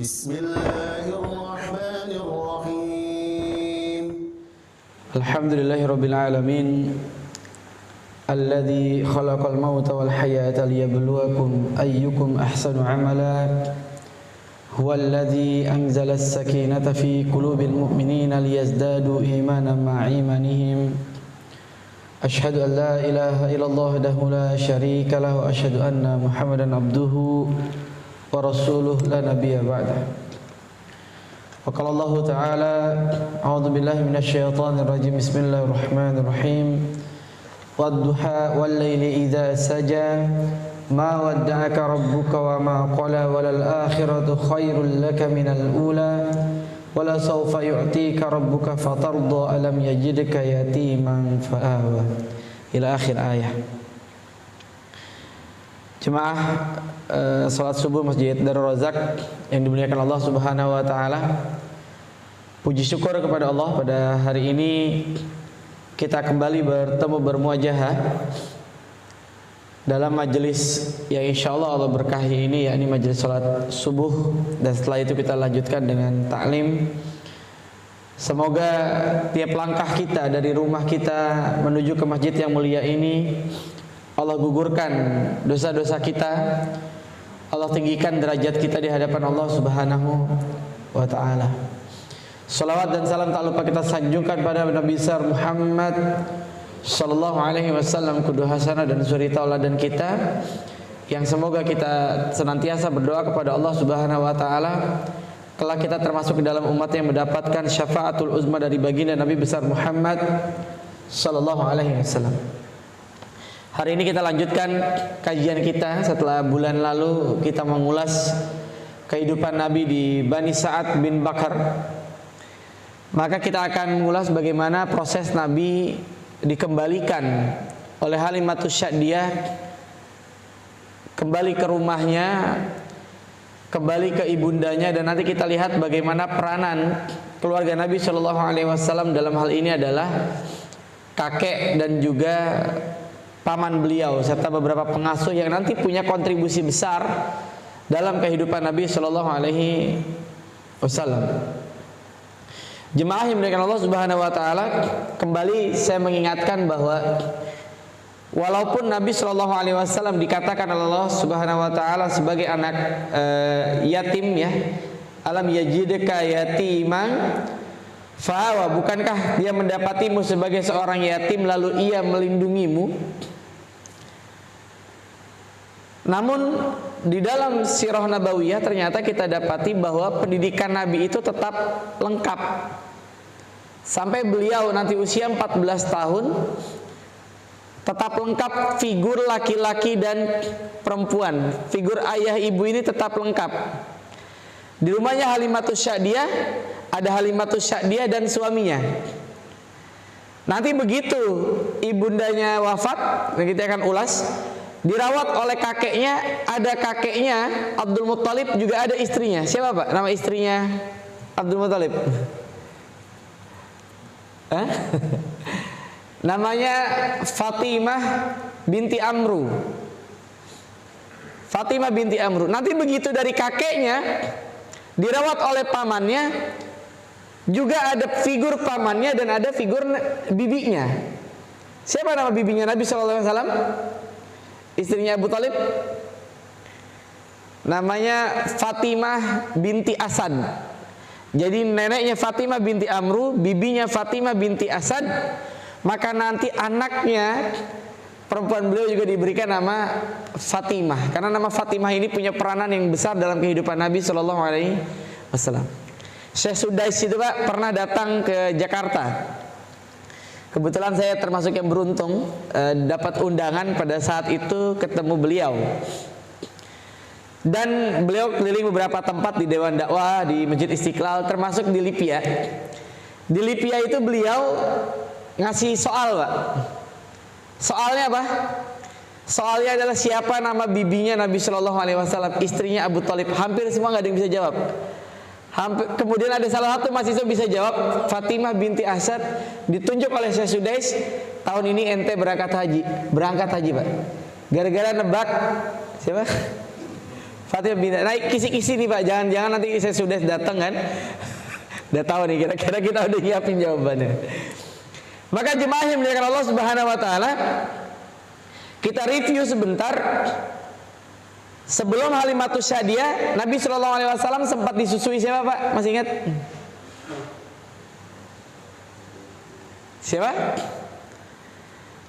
Bismillahirrahmanirrahim. Alhamdulillahirabbil alamin. Alladzi khalaqal mauta wal hayata liyabluwakum ayyukum ahsanu amala. Huwallazi anzala as-sakinata fi qulubil mu'minina liyazdadu imanan ma'a imanihim. Asyhadu an la ilaha illallah wahdahu la syarika lahu wa asyhadu anna Muhammadan abduhu wa rasuluh la nabiyya ba'dah. Wa qala Allah ta'ala a'udzu billahi minasyaitonir rajim. Bismillahirrahmanirrahim. Wad-duha wal laili idza saja ma wadda'aka rabbuka wa ma qala walal akhiratu khairul laka minal ula wala sawfa yu'tika rabbuka fatarda alam yajidka yatiman fa'awa ila akhir ayat. Jemaah salat subuh Masjid Darul Razak yang dimuliakan Allah Subhanahu wa taala. Puji syukur kepada Allah, pada hari ini kita kembali bertemu bermuajahah dalam majelis yang insyaallah Allah berkahi ini, yakni majelis salat subuh, dan setelah itu kita lanjutkan dengan taklim. Semoga tiap langkah kita dari rumah kita menuju ke masjid yang mulia ini Allah gugurkan dosa-dosa kita, Allah tinggikan derajat kita di hadapan Allah Subhanahu wa taala. Salawat dan salam tak lupa kita sanjungkan pada Nabi besar Muhammad sallallahu alaihi wasallam, kudu hasanah dan suri tauladan kita, yang semoga kita senantiasa berdoa kepada Allah Subhanahu wa taala kelak kita termasuk ke dalam umat yang mendapatkan syafaatul uzma dari baginda Nabi besar Muhammad sallallahu alaihi wasallam. Hari ini kita lanjutkan kajian kita setelah bulan lalu kita mengulas kehidupan Nabi di Bani Sa'ad bin Bakar. Maka kita akan mengulas bagaimana proses Nabi dikembalikan oleh Halimatus Sa'diyah kembali ke rumahnya, kembali ke ibundanya, dan nanti kita lihat bagaimana peranan keluarga Nabi Shallallahu Alaihi Wasallam dalam hal ini adalah kakek dan juga paman beliau serta beberapa pengasuh yang nanti punya kontribusi besar dalam kehidupan Nabi Shallallahu Alaihi Wasallam. Jemaah yang dimuliakan Allah Subhanahu wa taala, kembali saya mengingatkan bahwa walaupun Nabi Shallallahu alaihi wasallam dikatakan oleh Allah Subhanahu wa taala sebagai anak yatim, ya, alam yajidka yatiman fa'awa, bukankah dia mendapatimu sebagai seorang yatim lalu ia melindungimu? Namun di dalam sirah nabawiyah ternyata kita dapati bahwa pendidikan Nabi itu tetap lengkap. Sampai beliau nanti usia 14 tahun tetap lengkap, figur laki-laki dan perempuan, figur ayah ibu ini tetap lengkap. Di rumahnya Halimatus Sa'diyah ada Halimatus Sa'diyah dan suaminya. Nanti begitu ibundanya wafat, dan kita akan ulas, dirawat oleh kakeknya, ada kakeknya Abdul Muttalib, juga ada istrinya. Siapa Pak nama istrinya Abdul Muttalib? Namanya Fatimah binti Amru. Fatimah binti Amru. Nanti begitu dari kakeknya dirawat oleh pamannya, juga ada figur pamannya dan ada figur bibinya. Siapa nama bibinya Nabi SAW? Istrinya Abu Talib, namanya Fatimah binti Asad. Jadi neneknya Fatimah binti Amru, bibinya Fatimah binti Asad. Maka nanti anaknya perempuan beliau juga diberikan nama Fatimah, karena nama Fatimah ini punya peranan yang besar dalam kehidupan Nabi Shallallahu Alaihi Wasallam. Syekh Sudais itu Pak pernah datang ke Jakarta. Kebetulan saya termasuk yang beruntung dapat undangan pada saat itu ketemu beliau. Dan beliau keliling beberapa tempat di Dewan Dakwah, di Masjid Istiqlal, termasuk di Libya. Di Libya itu beliau ngasih soal, Pak. Soalnya apa? Soalnya adalah siapa nama bibinya Nabi Shallallahu Alaihi Wasallam, istrinya Abu Talib. Hampir semua nggak ada yang bisa jawab. Kemudian ada salah satu mahasiswa bisa jawab, Fatimah binti Asad. Ditunjuk oleh Syekh Sudais, tahun ini ente berangkat haji, Pak. Gara-gara nebak siapa? Fatimah binti. Nah, kisi-kisi nih Pak, jangan nanti saya sudah datang kan. Udah tahu nih kira-kira kita udah nyiapin jawabannya. Maka jemaah yang dimuliakan Allah Subhanahu wa taala, kita review sebentar. Sebelum Halimatus Syadiah, Nabi Shallallahu alaihi wasallam sempat disusui siapa Pak? Masih ingat? Siapa?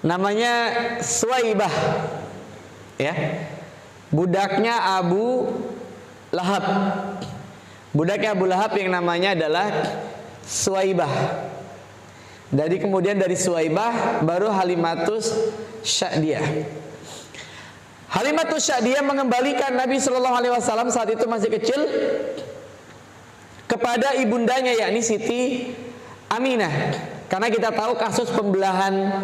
Namanya Suwaibah. Ya. Budaknya Abu Lahab. Budaknya Abu Lahab yang namanya adalah Suwaibah. Jadi kemudian dari Suwaibah baru Halimatus Syadiah. Halimatus Syadiah mengembalikan Nabi Shallallahu alaihi wasallam saat itu masih kecil kepada ibundanya, yakni Siti Aminah. Karena kita tahu kasus pembelahan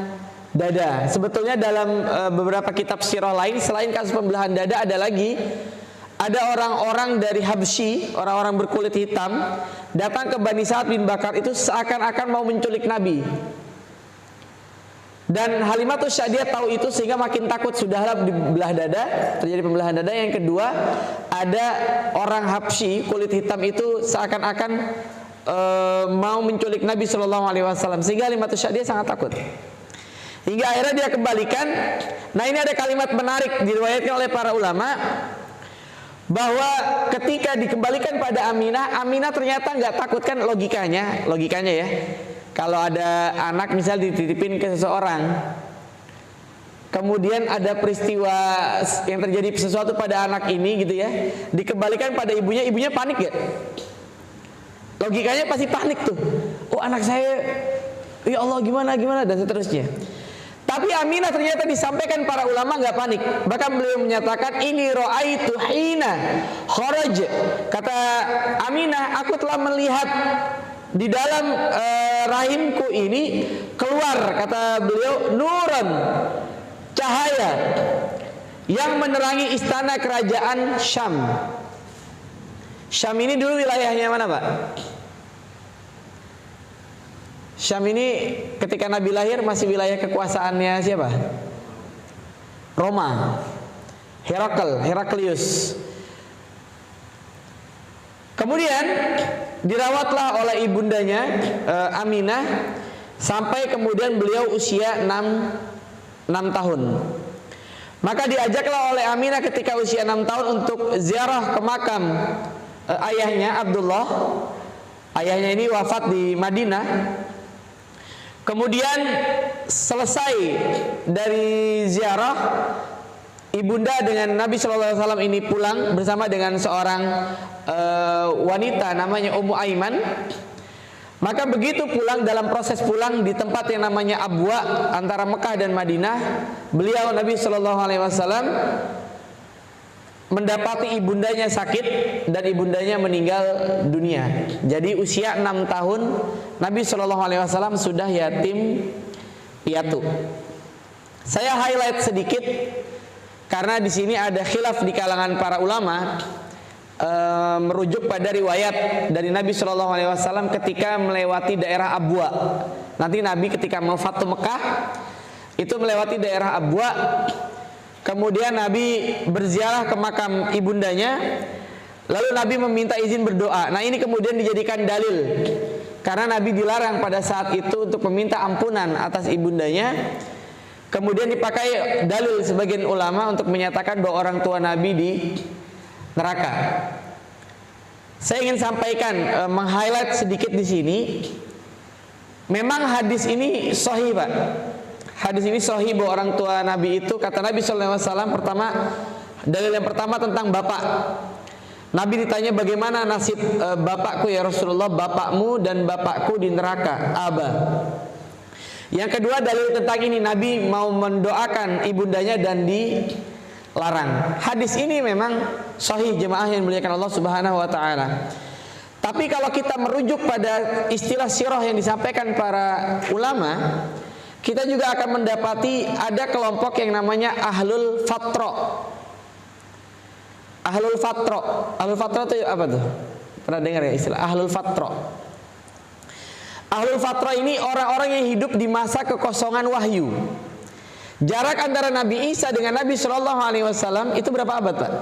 dada. Sebetulnya dalam beberapa kitab sirah lain selain kasus pembelahan dada ada orang-orang dari Habsyi, orang-orang berkulit hitam datang ke Bani Sa'ad bin Bakar itu seakan-akan mau menculik Nabi. Dan Halimatus Syadiah tahu itu sehingga makin takut, sudahlah dibelah dada, terjadi pembelahan dada. Yang kedua, ada orang Habsyi kulit hitam itu seakan-akan mau menculik Nabi Shallallahu alaihi wasallam, sehingga Halimatus Syadiah sangat takut. Hingga akhirnya dia kembalikan. Nah, ini ada kalimat menarik diriwayatkan oleh para ulama bahwa ketika dikembalikan pada Aminah, Aminah ternyata nggak takut, kan logikanya ya. Kalau ada anak misal dititipin ke seseorang, kemudian ada peristiwa yang terjadi sesuatu pada anak ini gitu ya, dikembalikan pada ibunya panik gak? Logikanya pasti panik tuh. Oh, anak saya, ya Allah gimana dan seterusnya. Tapi Aminah ternyata disampaikan para ulama nggak panik. Bahkan beliau menyatakan ini ra'aitu hina kharaj. Kata Aminah, aku telah melihat di dalam rahimku ini keluar, kata beliau, nuran, cahaya yang menerangi istana kerajaan Syam. Syam ini dulu wilayahnya mana Pak? Syam ini ketika Nabi lahir masih wilayah kekuasaannya siapa? Roma. Heraklius. Kemudian dirawatlah oleh ibundanya Aminah sampai kemudian beliau usia 6 tahun. Maka diajaklah oleh Aminah ketika usia 6 tahun untuk ziarah ke makam ayahnya Abdullah. Ayahnya ini wafat di Madinah. Kemudian selesai dari ziarah, ibunda dengan Nabi Shallallahu alaihi wasallam ini pulang bersama dengan seorang wanita namanya Ummu Aiman. Maka begitu pulang, dalam proses pulang di tempat yang namanya Abwa antara Mekah dan Madinah, beliau Nabi Shallallahu alaihi wasallam mendapati ibundanya sakit dan ibundanya meninggal dunia. Jadi usia 6 tahun Nabi Shallallahu alaihi wasallam sudah yatim piatu. Saya highlight sedikit karena di sini ada khilaf di kalangan para ulama merujuk pada riwayat dari Nabi Shallallahu alaihi wasallam ketika melewati daerah Abwa. Nanti Nabi ketika mau Fatu Mekah itu melewati daerah Abwa. Kemudian Nabi berziarah ke makam ibundanya, lalu Nabi meminta izin berdoa. Nah, ini kemudian dijadikan dalil karena Nabi dilarang pada saat itu untuk meminta ampunan atas ibundanya. Kemudian dipakai dalil sebagian ulama untuk menyatakan bahwa orang tua Nabi di neraka. Saya ingin sampaikan, meng-highlight sedikit di sini. Memang hadis ini sahih, Pak. Hadis ini sahih bahwa orang tua Nabi itu, kata Nabi SAW, pertama, dalil yang pertama tentang bapak. Nabi ditanya bagaimana nasib bapakku ya Rasulullah, bapakmu dan bapakku di neraka, Aba. Yang kedua dalil tentang ini, Nabi mau mendoakan ibundanya dan dilarang. Hadis ini memang sahih jemaah yang dimuliakan Allah Subhanahu wa taala. Tapi kalau kita merujuk pada istilah sirah yang disampaikan para ulama, kita juga akan mendapati ada kelompok yang namanya Ahlul Fatra. Ahlul Fatra. Ahlul Fatra itu apa tuh? Pernah dengar ya istilah Ahlul Fatra? Ahlul Fatra ini orang-orang yang hidup di masa kekosongan wahyu. Jarak antara Nabi Isa dengan Nabi Shallallahu alaihi wasallam itu berapa abad, Pak?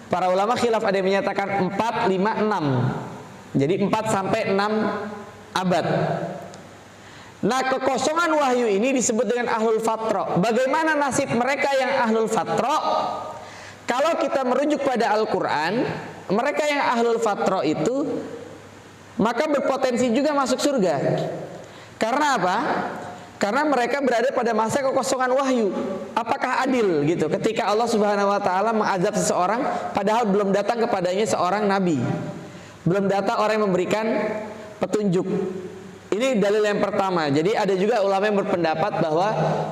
Para ulama khilaf, ada yang menyatakan 4, 5, 6. Jadi 4 sampai 6 abad. Nah, kekosongan wahyu ini disebut dengan ahlul fatra. Bagaimana nasib mereka yang ahlul fatra? Kalau kita merujuk pada Al-Quran, mereka yang ahlul fatra itu maka berpotensi juga masuk surga. Karena apa? Karena mereka berada pada masa kekosongan wahyu. Apakah adil gitu ketika Allah Subhanahu wa taala mengazab seseorang padahal belum datang kepadanya seorang nabi, belum datang orang yang memberikan petunjuk. Ini dalil yang pertama. Jadi ada juga ulama yang berpendapat bahwa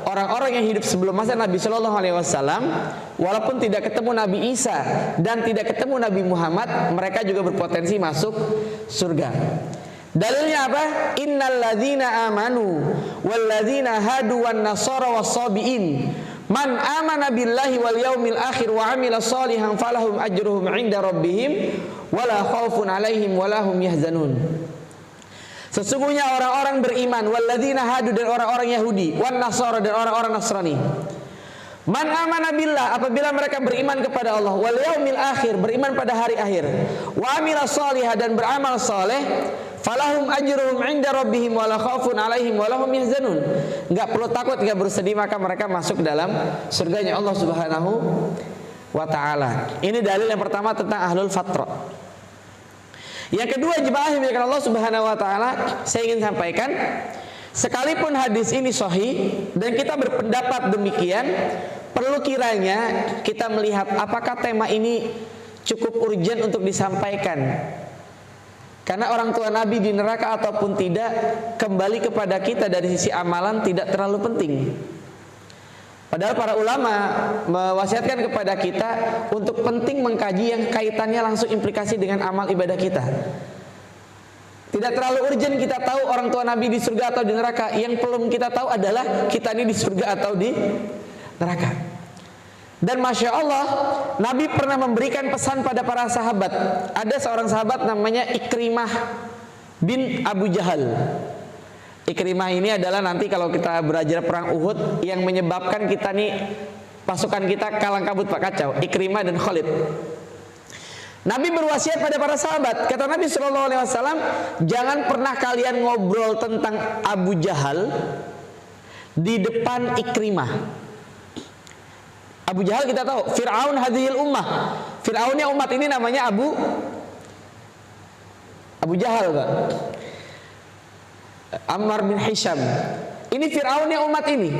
orang-orang yang hidup sebelum masa Nabi Shallallahu Alaihi Wasallam, walaupun tidak ketemu Nabi Isa dan tidak ketemu Nabi Muhammad, mereka juga berpotensi masuk surga. Dalilnya apa? Innal ladzina amanu wal ladzina hadu wan nasara was-sabiin man amana billahi wal yaumil akhir wa amila shalihan falahum ajruhum 'inda rabbihim wala khaufun 'alaihim wala hum yahzanun. Sesungguhnya orang-orang beriman, walladzina hadu, dan orang-orang Yahudi, wan nasara, dan orang-orang Nasrani. Man amana billah, apabila mereka beriman kepada Allah, wal yaumil akhir, beriman pada hari akhir, wa amila shalihah, dan beramal saleh, falahum ajruhum 'inda rabbihim wala khaufun 'alaihim wala hum yahzanun. Enggak perlu takut, enggak bersedih, maka mereka masuk dalam surganya Allah Subhanahu wa taala. Ini dalil yang pertama tentang ahlul fatra. Yang kedua, jemaah yang dimuliakan Allah Subhanahu wa taala, saya ingin sampaikan, sekalipun hadis ini sahih dan kita berpendapat demikian, perlu kiranya kita melihat apakah tema ini cukup urgent untuk disampaikan. Karena orang tua Nabi di neraka ataupun tidak, kembali kepada kita dari sisi amalan tidak terlalu penting. Padahal para ulama mewasiatkan kepada kita untuk penting mengkaji yang kaitannya langsung implikasi dengan amal ibadah kita. Tidak terlalu urgent kita tahu orang tua Nabi di surga atau di neraka. Yang perlu kita tahu adalah kita ini di surga atau di neraka. Dan Masya Allah, Nabi pernah memberikan pesan pada para sahabat. Ada seorang sahabat namanya Ikrimah bin Abu Jahal. Ikrimah ini adalah nanti kalau kita belajar perang Uhud yang menyebabkan kita nih, pasukan kita kalang kabut pak kacau. Ikrimah dan Khalid. Nabi berwasiat pada para sahabat. Kata Nabi Shallallahu Alaihi Wasallam, jangan pernah kalian ngobrol tentang Abu Jahal di depan Ikrimah. Abu Jahal kita tahu, Fir'aun hadhil ummah. Fir'aunnya umat ini namanya Abu Jahal, Pak. Ammar bin Hisham. Ini Fir'aunnya umat ini.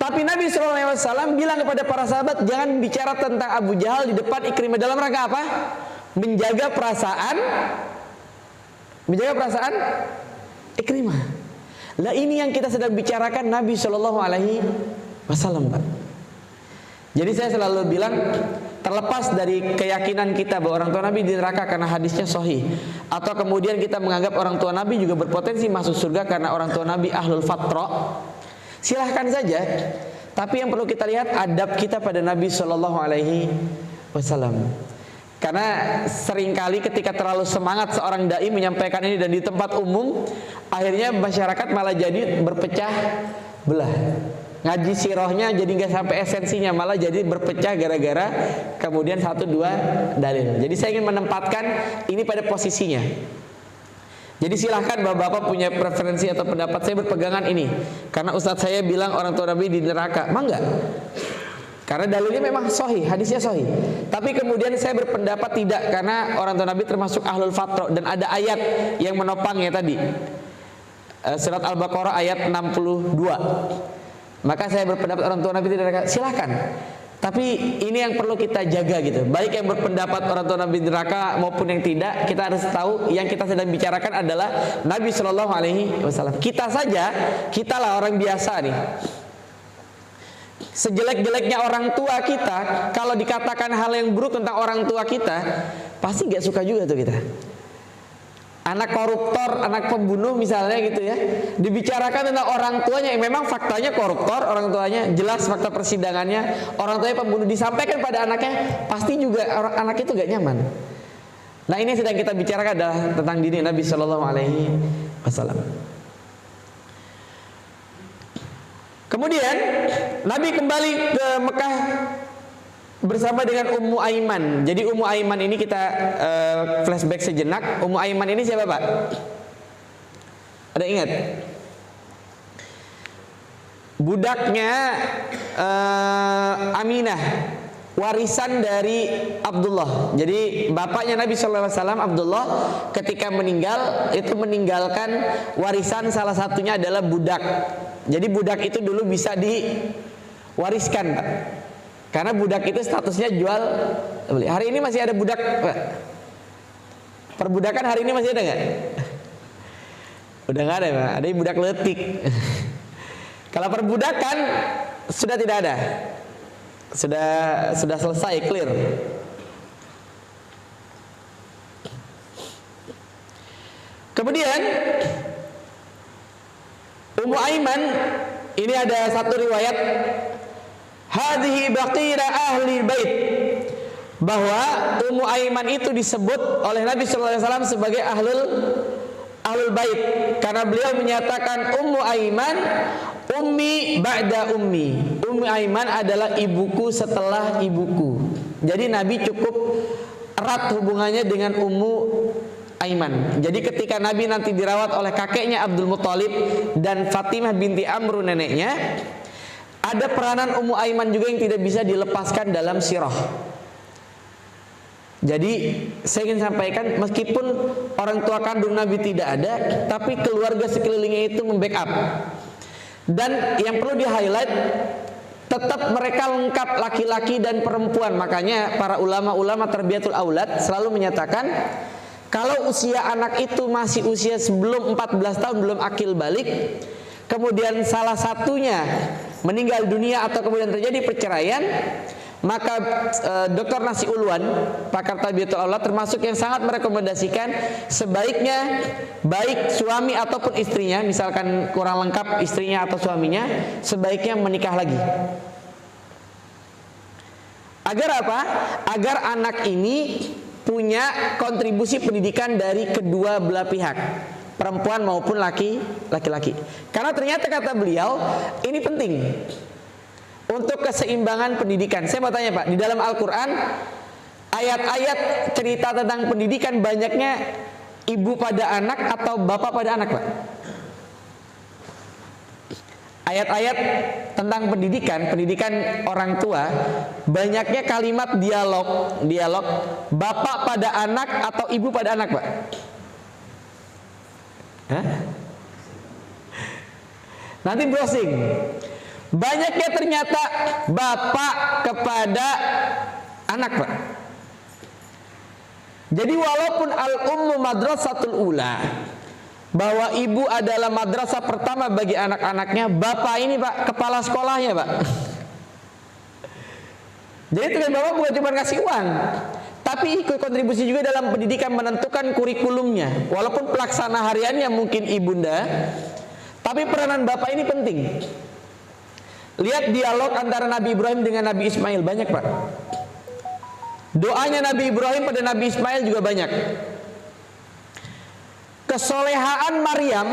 Tapi Nabi SAW bilang kepada para sahabat, jangan bicara tentang Abu Jahal di depan Ikrimah. Dalam rangka apa? Menjaga perasaan Ikrimah. Lah ini yang kita sedang bicarakan Nabi SAW, Pak. Jadi saya selalu bilang, terlepas dari keyakinan kita bahwa orang tua Nabi di neraka karena hadisnya sahih, atau kemudian kita menganggap orang tua Nabi juga berpotensi masuk surga karena orang tua Nabi ahlul fatra, silahkan saja. Tapi yang perlu kita lihat adab kita pada Nabi Shallallahu Alaihi Wasallam. Karena seringkali ketika terlalu semangat seorang dai menyampaikan ini dan di tempat umum, akhirnya masyarakat malah jadi berpecah belah. Ngaji sirahnya jadi nggak sampai esensinya, malah jadi berpecah gara-gara kemudian 1-2 dalil. Jadi saya ingin menempatkan ini pada posisinya. Jadi silahkan bapak-bapak punya preferensi atau pendapat, saya berpegangan ini karena ustadz saya bilang orang tua Nabi di neraka, mangga. Karena dalilnya memang sahih, hadisnya sahih. Tapi kemudian saya berpendapat tidak, karena orang tua Nabi termasuk ahlul fatra dan ada ayat yang menopangnya tadi. Surat Al-Baqarah ayat 62. Maka saya berpendapat orang tua Nabi tidak neraka, silakan. Tapi ini yang perlu kita jaga gitu. Baik yang berpendapat orang tua Nabi neraka maupun yang tidak, kita harus tahu yang kita sedang bicarakan adalah Nabi Shallallahu Alaihi Wasallam. Kita saja, kitalah orang biasa nih. Sejelek-jeleknya orang tua kita, kalau dikatakan hal yang buruk tentang orang tua kita, pasti gak suka juga tuh kita. Anak koruptor, anak pembunuh misalnya gitu ya, dibicarakan tentang orang tuanya yang memang faktanya koruptor, orang tuanya jelas fakta persidangannya, orang tuanya pembunuh, disampaikan pada anaknya, pasti juga anak itu gak nyaman. Nah ini yang sedang kita bicarakan adalah tentang diri Nabi Shallallahu Alaihi Wasallam. Kemudian Nabi kembali ke Mekah bersama dengan Ummu Aiman. Jadi Ummu Aiman ini kita flashback sejenak. Ummu Aiman ini siapa, Pak? Ada ingat? Budaknya Aminah, warisan dari Abdullah. Jadi bapaknya Nabi SAW, Abdullah, ketika meninggal itu meninggalkan warisan, salah satunya adalah budak. Jadi budak itu dulu bisa diwariskan, Pak. Karena budak itu statusnya jual beli. Hari ini masih ada budak, Pak? Perbudakan hari ini masih ada nggak? Udah nggak ada, Pak. Ada budak letik. Kalau perbudakan sudah tidak ada. Sudah selesai, clear. Kemudian Ummu Aiman ini ada satu riwayat, hadhihi baqira ahli bait, bahwa Ummu Aiman itu disebut oleh Nabi sallallahu alaihi wasallam sebagai ahlul bait karena beliau menyatakan Ummu Aiman ummi ba'da ummi. Ummu Aiman adalah ibuku setelah ibuku. Jadi Nabi cukup erat hubungannya dengan Ummu Aiman. Jadi ketika Nabi nanti dirawat oleh kakeknya Abdul Muthalib dan Fatimah binti Amru neneknya, ada peranan Ummu Aiman juga yang tidak bisa dilepaskan dalam sirah. Jadi saya ingin sampaikan, meskipun orang tua kandung Nabi tidak ada, tapi keluarga sekelilingnya itu membackup. Dan yang perlu di-highlight, tetap mereka lengkap, laki-laki dan perempuan. Makanya para ulama-ulama tarbiyatul aulad selalu menyatakan, kalau usia anak itu masih usia sebelum 14 tahun, belum akil balik, kemudian salah satunya meninggal dunia atau kemudian terjadi perceraian, maka Dr. Nasi Ulwan, pakar tarbiyatul aulad, termasuk yang sangat merekomendasikan sebaiknya baik suami ataupun istrinya, misalkan kurang lengkap istrinya atau suaminya, sebaiknya menikah lagi. Agar apa? Agar anak ini punya kontribusi pendidikan dari kedua belah pihak, perempuan maupun laki-laki. Karena ternyata kata beliau, ini penting untuk keseimbangan pendidikan. Saya mau tanya, Pak, di dalam Al-Quran ayat-ayat cerita tentang pendidikan banyaknya ibu pada anak atau bapak pada anak, Pak? Ayat-ayat tentang pendidikan orang tua banyaknya kalimat dialog bapak pada anak atau ibu pada anak, Pak? Hah? Nanti browsing. Banyaknya ternyata bapak kepada anak, Pak. Jadi walaupun al-ummu madrasatul ula, bahwa ibu adalah madrasah pertama bagi anak-anaknya, bapak ini, Pak, kepala sekolahnya, Pak. Jadi tugas bapak bukan cuma kasih uang, tapi ikut kontribusi juga dalam pendidikan, menentukan kurikulumnya. Walaupun pelaksana hariannya mungkin ibunda, tapi peranan bapak ini penting. Lihat dialog antara Nabi Ibrahim dengan Nabi Ismail, banyak, Pak. Doanya Nabi Ibrahim pada Nabi Ismail juga banyak. Kesolehaan Maryam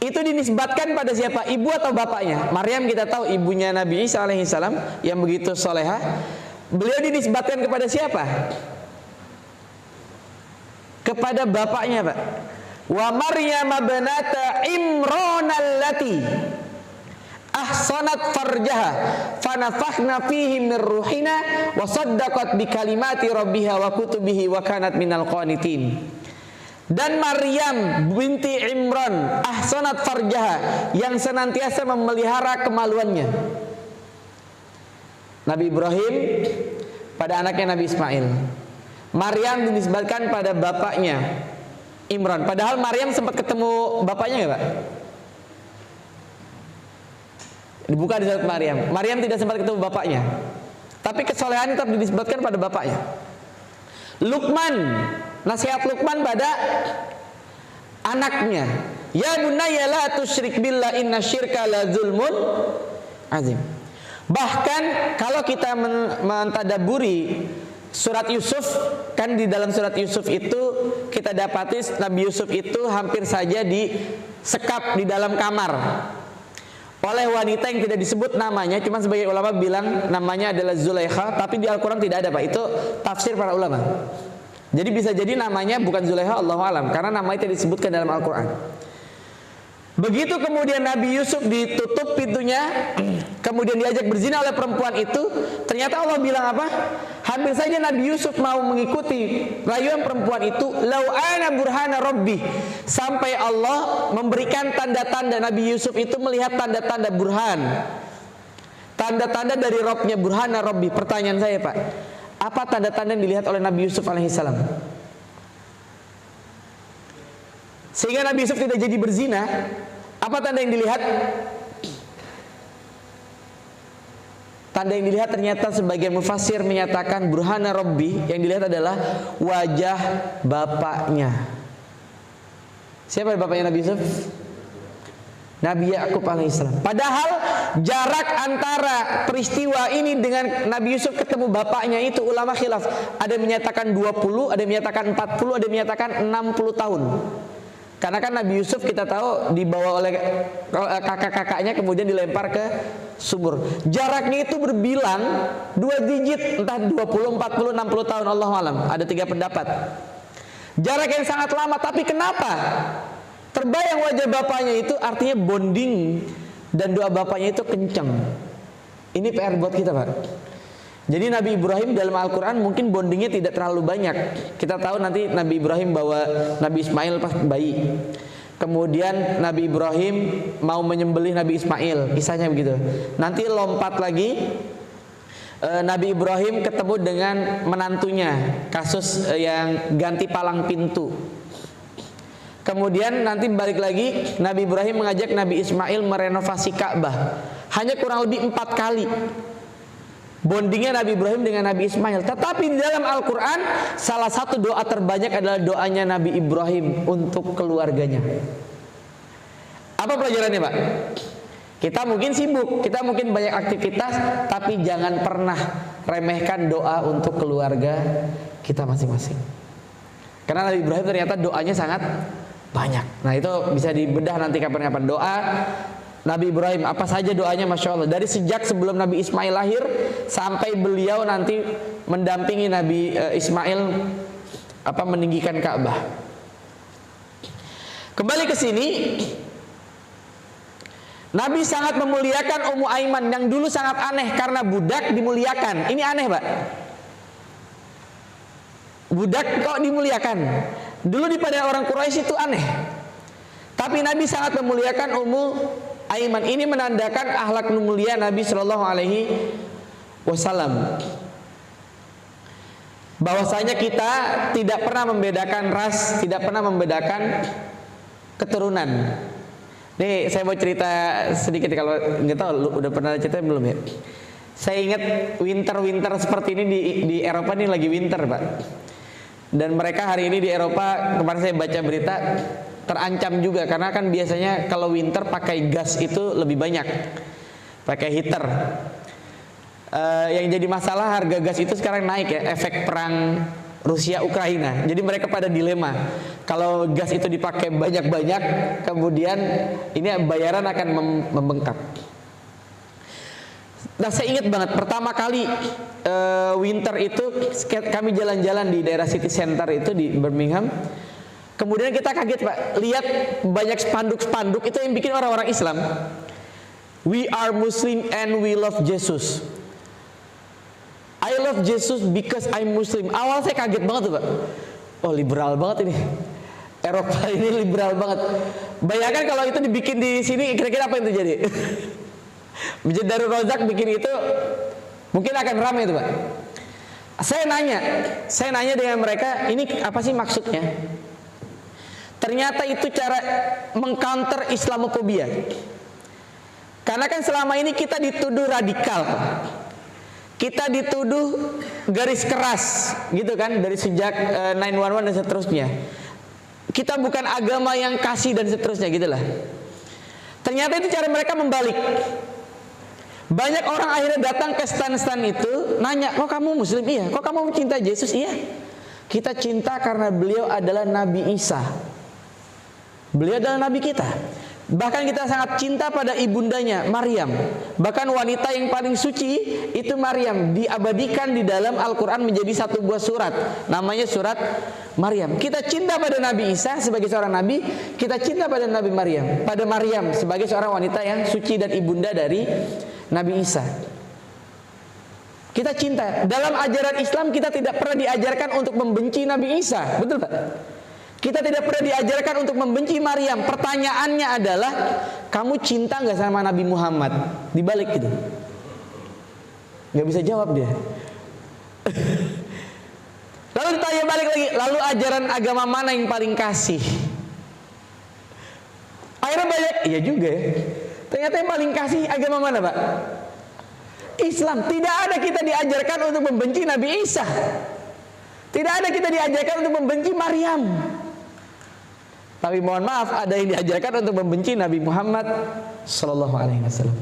itu dinisbatkan pada siapa? Ibu atau bapaknya? Maryam kita tahu ibunya Nabi Isa alaihissalam yang begitu soleha. Beliau dinisbatkan kepada siapa? Kepada bapaknya, Pak. Wa Maryam binata Imran allati ahsanat farjaha fanafakhna fihi min ruhina wa saddaqat bi kalimati rabbiha wa kutubihi wa kanat minal qanitin. Dan Maryam binti Imran ahsanat farjaha, yang senantiasa memelihara kemaluannya. Nabi Ibrahim pada anaknya Nabi Ismail. Maryam dinisbatkan pada bapaknya Imran. Padahal Maryam sempat ketemu bapaknya nggak, Pak? Dibuka di surat Maryam. Maryam tidak sempat ketemu bapaknya, tapi kesolehan tetap dinisbatkan pada bapaknya. Luqman, nasihat Luqman pada anaknya, ya bunayya la tusyrik billah inna syirka la zulmun azim. Bahkan kalau kita mentadaburi surat Yusuf, kan di dalam surat Yusuf itu kita dapati Nabi Yusuf itu hampir saja disekap di dalam kamar oleh wanita yang tidak disebut namanya, cuma sebagai ulama bilang namanya adalah Zulaikha, tapi di Al-Quran tidak ada, Pak. Itu tafsir para ulama. Jadi bisa jadi namanya bukan Zulaikha, Allahu alam, karena namanya tidak disebutkan dalam Al-Quran. Begitu kemudian Nabi Yusuf ditutup pintunya, kemudian diajak berzina oleh perempuan itu, ternyata Allah bilang apa? Hampir saja Nabi Yusuf mau mengikuti rayuan perempuan itu, lau ana burhana rabbi, sampai Allah memberikan tanda-tanda. Nabi Yusuf itu melihat tanda-tanda burhan, tanda-tanda dari Rabbnya, burhana rabbi. Pertanyaan saya, Pak, apa tanda-tanda yang dilihat oleh Nabi Yusuf alaihissalam sehingga Nabi Yusuf tidak jadi berzina? Apa tanda yang dilihat? Tanda yang dilihat ternyata sebagian mufassir menyatakan burhana rabbi, yang dilihat adalah wajah bapaknya. Siapa bapaknya Nabi Yusuf? Nabi Yakub alaihissalam. Padahal jarak antara peristiwa ini dengan Nabi Yusuf ketemu bapaknya itu ulama khilaf. Ada yang menyatakan 20, ada yang menyatakan 40, ada yang menyatakan 60 tahun. Karena kan Nabi Yusuf kita tahu dibawa oleh kakak-kakaknya kemudian dilempar ke sumur. Jaraknya itu berbilang 2 digit, entah 20, 40, 60 tahun, Allahu alam. Ada 3 pendapat. Jarak yang sangat lama, tapi kenapa terbayang wajah bapaknya itu? Artinya bonding dan doa bapaknya itu kencang. Ini PR buat kita, Pak. Jadi Nabi Ibrahim dalam Al-Quran mungkin bondingnya tidak terlalu banyak. Kita tahu nanti Nabi Ibrahim bawa Nabi Ismail pas bayi. Kemudian Nabi Ibrahim mau menyembelih Nabi Ismail, kisahnya begitu. Nanti lompat lagi, Nabi Ibrahim ketemu dengan menantunya, kasus yang ganti palang pintu. Kemudian nanti balik lagi, Nabi Ibrahim mengajak Nabi Ismail merenovasi Ka'bah. Hanya kurang lebih 4 kali bondingnya Nabi Ibrahim dengan Nabi Ismail. Tetapi di dalam Al-Quran salah satu doa terbanyak adalah doanya Nabi Ibrahim untuk keluarganya. Apa pelajarannya, Pak? Kita mungkin sibuk, kita mungkin banyak aktivitas, tapi jangan pernah remehkan doa untuk keluarga kita masing-masing. Karena Nabi Ibrahim ternyata doanya sangat banyak. Nah, itu bisa dibedah nanti kapan-kapan. Doa Nabi Ibrahim apa saja doanya, Masya Allah. Dari sejak sebelum Nabi Ismail lahir sampai beliau nanti mendampingi Nabi Ismail meninggikan Ka'bah. Kembali ke sini, Nabi sangat memuliakan Ummu Aiman yang dulu sangat aneh karena budak dimuliakan. Ini aneh, Pak. Budak kok dimuliakan? Dulu di pada orang Quraisy itu aneh. Tapi Nabi sangat memuliakan Ummu Aiman. Ini menandakan akhlak mulia Nabi Shallallahu Alaihi Wasallam. Bahwasanya kita tidak pernah membedakan ras, tidak pernah membedakan keturunan. Nih saya mau cerita sedikit, kalau nggak tahu udah pernah cerita belum ya? Saya ingat winter seperti ini di Eropa, ini lagi winter, Pak. Dan mereka hari ini di Eropa, kemarin saya baca berita, terancam juga karena kan biasanya kalau winter pakai gas itu lebih banyak, pakai heater. Yang jadi masalah harga gas itu sekarang naik ya, efek perang Rusia Ukraina. Jadi mereka pada dilema, kalau gas itu dipakai banyak-banyak, kemudian ini bayaran akan membengkak. Nah, saya ingat banget pertama kali winter itu kami jalan-jalan di daerah City Center itu di Birmingham. Kemudian kita kaget, Pak, lihat banyak spanduk-spanduk itu yang bikin orang-orang Islam. We are Muslim and we love Jesus. I love Jesus because I'm Muslim. Awal saya kaget banget tuh, Pak. Oh, liberal banget ini. Eropa ini liberal banget. Bayangkan kalau itu dibikin di sini, kira-kira apa yang terjadi? Masjid Darul Razak bikin itu, mungkin akan ramai itu, Pak. Saya nanya dengan mereka, ini apa sih maksudnya? Ternyata itu cara mengcounter Islamophobia. Karena kan selama ini kita dituduh radikal, kita dituduh garis keras, gitu kan, dari sejak 911 dan seterusnya. Kita bukan agama yang kasih dan seterusnya, gitulah. Ternyata itu cara mereka membalik. Banyak orang akhirnya datang ke stand-stand itu, nanya, kok kamu Muslim? Iya. Kok kamu mencintai Yesus? Iya. Kita cinta karena beliau adalah Nabi Isa. Beliau adalah Nabi kita. Bahkan kita sangat cinta pada ibundanya Maryam. Bahkan wanita yang paling suci itu Maryam, diabadikan di dalam Al-Quran menjadi satu buah surat, namanya surat Maryam. Kita cinta pada Nabi Isa sebagai seorang nabi, kita cinta pada Nabi Maryam, pada Maryam sebagai seorang wanita yang suci dan ibunda dari Nabi Isa. Kita cinta. Dalam ajaran Islam kita tidak pernah diajarkan untuk membenci Nabi Isa, betul Pak? Kita tidak pernah diajarkan untuk membenci Maryam. Pertanyaannya adalah, kamu cinta nggak sama Nabi Muhammad? Dibalik gitu, nggak bisa jawab dia. Lalu ditanya balik lagi, lalu ajaran agama mana yang paling kasih? Akhirnya banyak, iya juga ya. Ternyata yang paling kasih agama mana Pak? Islam. Tidak ada kita diajarkan untuk membenci Nabi Isa. Tidak ada kita diajarkan untuk membenci Maryam. Tapi mohon maaf, ada yang diajarkan untuk membenci Nabi Muhammad Sallallahu Alaihi Wasallam.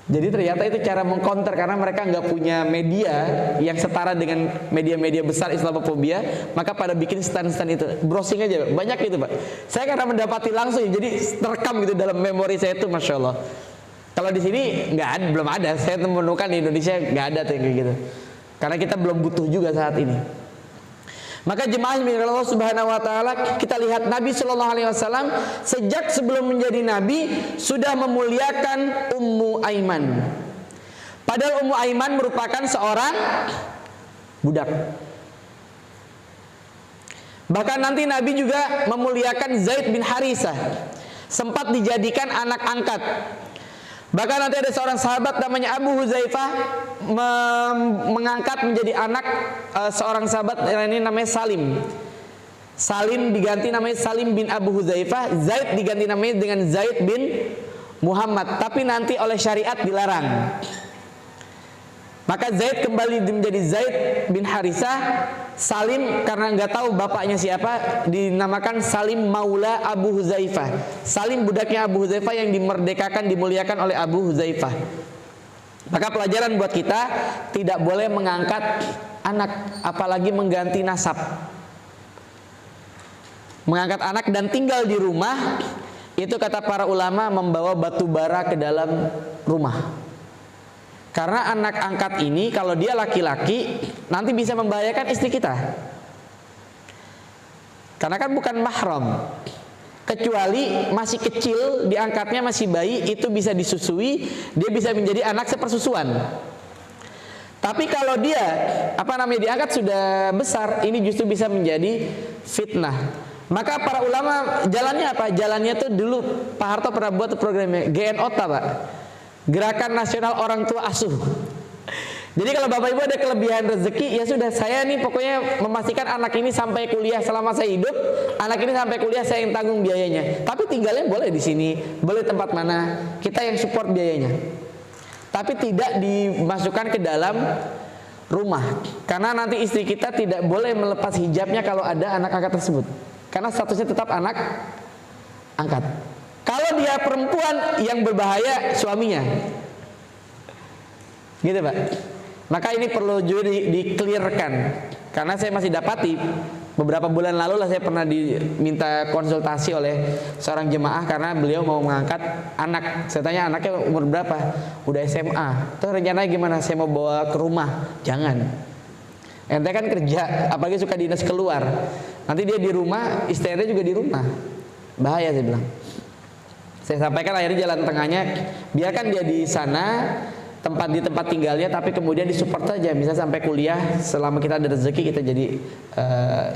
Jadi ternyata itu cara mengcounter, karena mereka nggak punya media yang setara dengan media-media besar Islamofobia, maka pada bikin stand-stand itu, browsing aja, banyak itu Pak. Saya karena mendapati langsung, jadi terekam gitu dalam memori saya itu, masya Allah. Kalau di sini nggak ada, belum ada. Saya menemukan di Indonesia nggak ada tuh kayak gitu, karena kita belum butuh juga saat ini. Maka jemaah yang Allah Subhanahu wa taala, kita lihat Nabi Shallallahu alaihi wasallam sejak sebelum menjadi nabi sudah memuliakan Ummu Aiman. Padahal Ummu Aiman merupakan seorang budak. Bahkan nanti Nabi juga memuliakan Zaid bin Harisah, sempat dijadikan anak angkat. Bahkan nanti ada seorang sahabat namanya Abu Huzaifah mengangkat menjadi anak seorang sahabat ini namanya Salim. Salim diganti namanya Salim bin Abu Huzaifah, Zaid diganti namanya dengan Zaid bin Muhammad, tapi nanti oleh syariat dilarang. Maka Zaid kembali menjadi Zaid bin Harisah. Salim karena nggak tahu bapaknya siapa, dinamakan Salim Maula Abu Huzaifah. Salim budaknya Abu Huzaifah yang dimerdekakan, dimuliakan oleh Abu Huzaifah. Maka pelajaran buat kita, tidak boleh mengangkat anak, apalagi mengganti nasab. Mengangkat anak dan tinggal di rumah, itu kata para ulama membawa batu bara ke dalam rumah. Karena anak angkat ini kalau dia laki-laki nanti bisa membahayakan istri kita. Karena kan bukan mahram. Kecuali masih kecil, diangkatnya masih bayi, itu bisa disusui, dia bisa menjadi anak sepersusuan. Tapi kalau dia diangkat sudah besar, ini justru bisa menjadi fitnah. Maka para ulama jalannya apa? Jalannya tuh dulu Pak Harto pernah buat programnya GNOTA Pak, Gerakan Nasional Orang Tua Asuh. Jadi kalau Bapak Ibu ada kelebihan rezeki, ya sudah, saya nih pokoknya memastikan anak ini sampai kuliah selama saya hidup, anak ini sampai kuliah saya yang tanggung biayanya. Tapi tinggalnya boleh di sini, boleh tempat mana, kita yang support biayanya. Tapi tidak dimasukkan ke dalam rumah, karena nanti istri kita tidak boleh melepas hijabnya kalau ada anak angkat tersebut, karena statusnya tetap anak angkat. Kalau dia perempuan yang berbahaya suaminya, gitu Pak. Maka ini perlu juga di-clearkan. Karena saya masih dapati beberapa bulan lalu lah, saya pernah diminta konsultasi oleh seorang jemaah karena beliau mau mengangkat anak. Saya tanya, anaknya umur berapa? Udah SMA. Terus rencananya gimana? Saya mau bawa ke rumah. Jangan. Ente kan kerja, apalagi suka dinas keluar. Nanti dia di rumah, istrinya juga di rumah. Bahaya, saya bilang. Saya sampaikan akhirnya jalan tengahnya, biarkan dia di sana, di tempat tinggalnya, tapi kemudian disupport saja, bisa sampai kuliah, selama kita ada rezeki kita jadi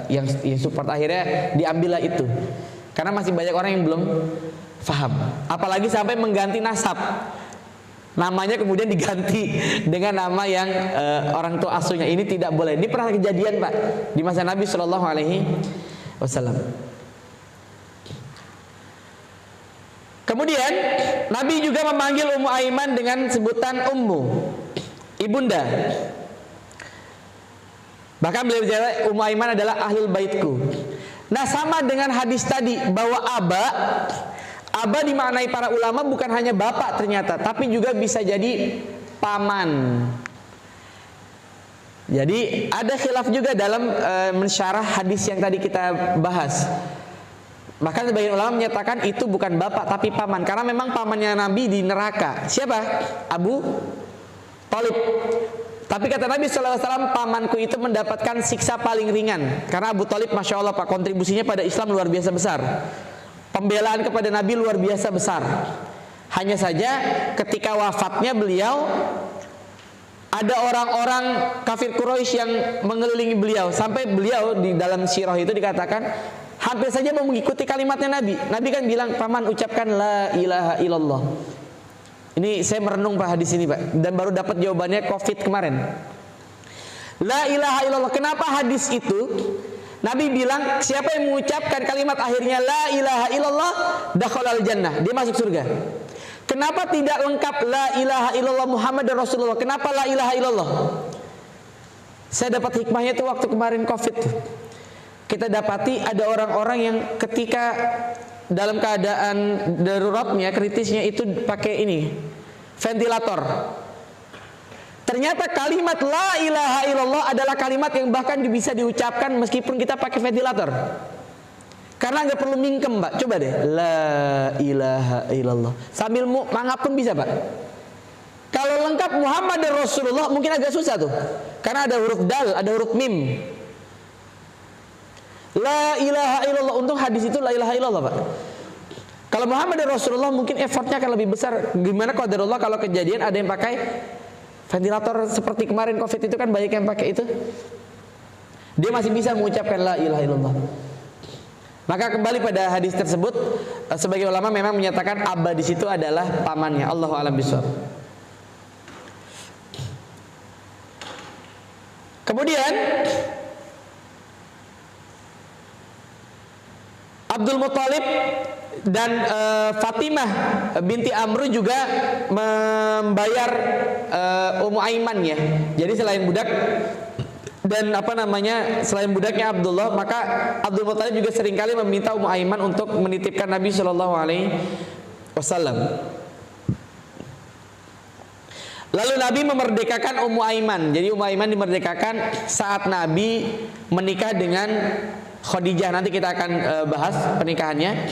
yang support. Akhirnya diambillah itu, karena masih banyak orang yang belum paham, apalagi sampai mengganti nasab, namanya kemudian diganti dengan nama yang orang tua asuhnya. Ini tidak boleh. Ini pernah kejadian Pak di masa Nabi Shallallahu Alaihi Wasallam. Kemudian Nabi juga memanggil Ummu Aiman dengan sebutan Ummu, ibunda. Bahkan beliau berkata, Ummu Aiman adalah ahlul baitku. Nah, sama dengan hadis tadi bahwa aba dimaknai para ulama bukan hanya bapak ternyata, tapi juga bisa jadi paman. Jadi ada khilaf juga dalam mensyarah hadis yang tadi kita bahas. Bahkan sebagian ulama menyatakan itu bukan bapak tapi paman, karena memang pamannya Nabi di neraka. Siapa? Abu Thalib. Tapi kata Nabi SAW, pamanku itu mendapatkan siksa paling ringan. Karena Abu Thalib, Masya Allah Pak, kontribusinya pada Islam luar biasa besar. Pembelaan kepada Nabi luar biasa besar. Hanya saja ketika wafatnya beliau, ada orang-orang kafir Quraisy yang mengelilingi beliau. Sampai beliau di dalam sirah itu dikatakan, hampir saja mau mengikuti kalimatnya Nabi. Nabi kan bilang, paman ucapkan la ilaha illallah. Ini saya merenung Pak hadis ini Pak, dan baru dapat jawabannya COVID kemarin. La ilaha illallah. Kenapa hadis itu Nabi bilang siapa yang mengucapkan kalimat akhirnya la ilaha illallah dakhalal jannah, dia masuk surga. Kenapa tidak lengkap la ilaha illallah Muhammadar Rasulullah? Kenapa la ilaha illallah? Saya dapat hikmahnya itu waktu kemarin COVID tuh. Kita dapati ada orang-orang yang ketika dalam keadaan daruratnya, kritisnya itu pakai ini, ventilator. Ternyata kalimat la ilaha illallah adalah kalimat yang bahkan bisa diucapkan meskipun kita pakai ventilator. Karena nggak perlu mingkem Pak. Coba deh, la ilaha illallah. Sambil mangap pun bisa Pak. Kalau lengkap Muhammad dan Rasulullah mungkin agak susah tuh. Karena ada huruf dal, ada huruf mim. La ilaha illallah, untuk hadis itu la ilaha illallah Pak. Kalau Muhammad dan Rasulullah mungkin effortnya akan lebih besar. Gimana qadarullah kalau kejadian ada yang pakai ventilator seperti kemarin COVID itu kan banyak yang pakai itu. Dia masih bisa mengucapkan la ilaha illallah. Maka kembali pada hadis tersebut, sebagai ulama memang menyatakan Abah di situ adalah pamannya. Allahu a'lam bishawab. Kemudian Abdul Muthalib dan Fatimah binti Amr juga membayar Ummu Aiman ya. Jadi selain budak dan selain budaknya Abdullah, maka Abdul Muthalib juga seringkali meminta Ummu Aiman untuk menitipkan Nabi Shallallahu Alaihi Wasallam. Lalu Nabi memerdekakan Ummu Aiman. Jadi Ummu Aiman dimerdekakan saat Nabi menikah dengan Khadijah. Nanti kita akan bahas pernikahannya.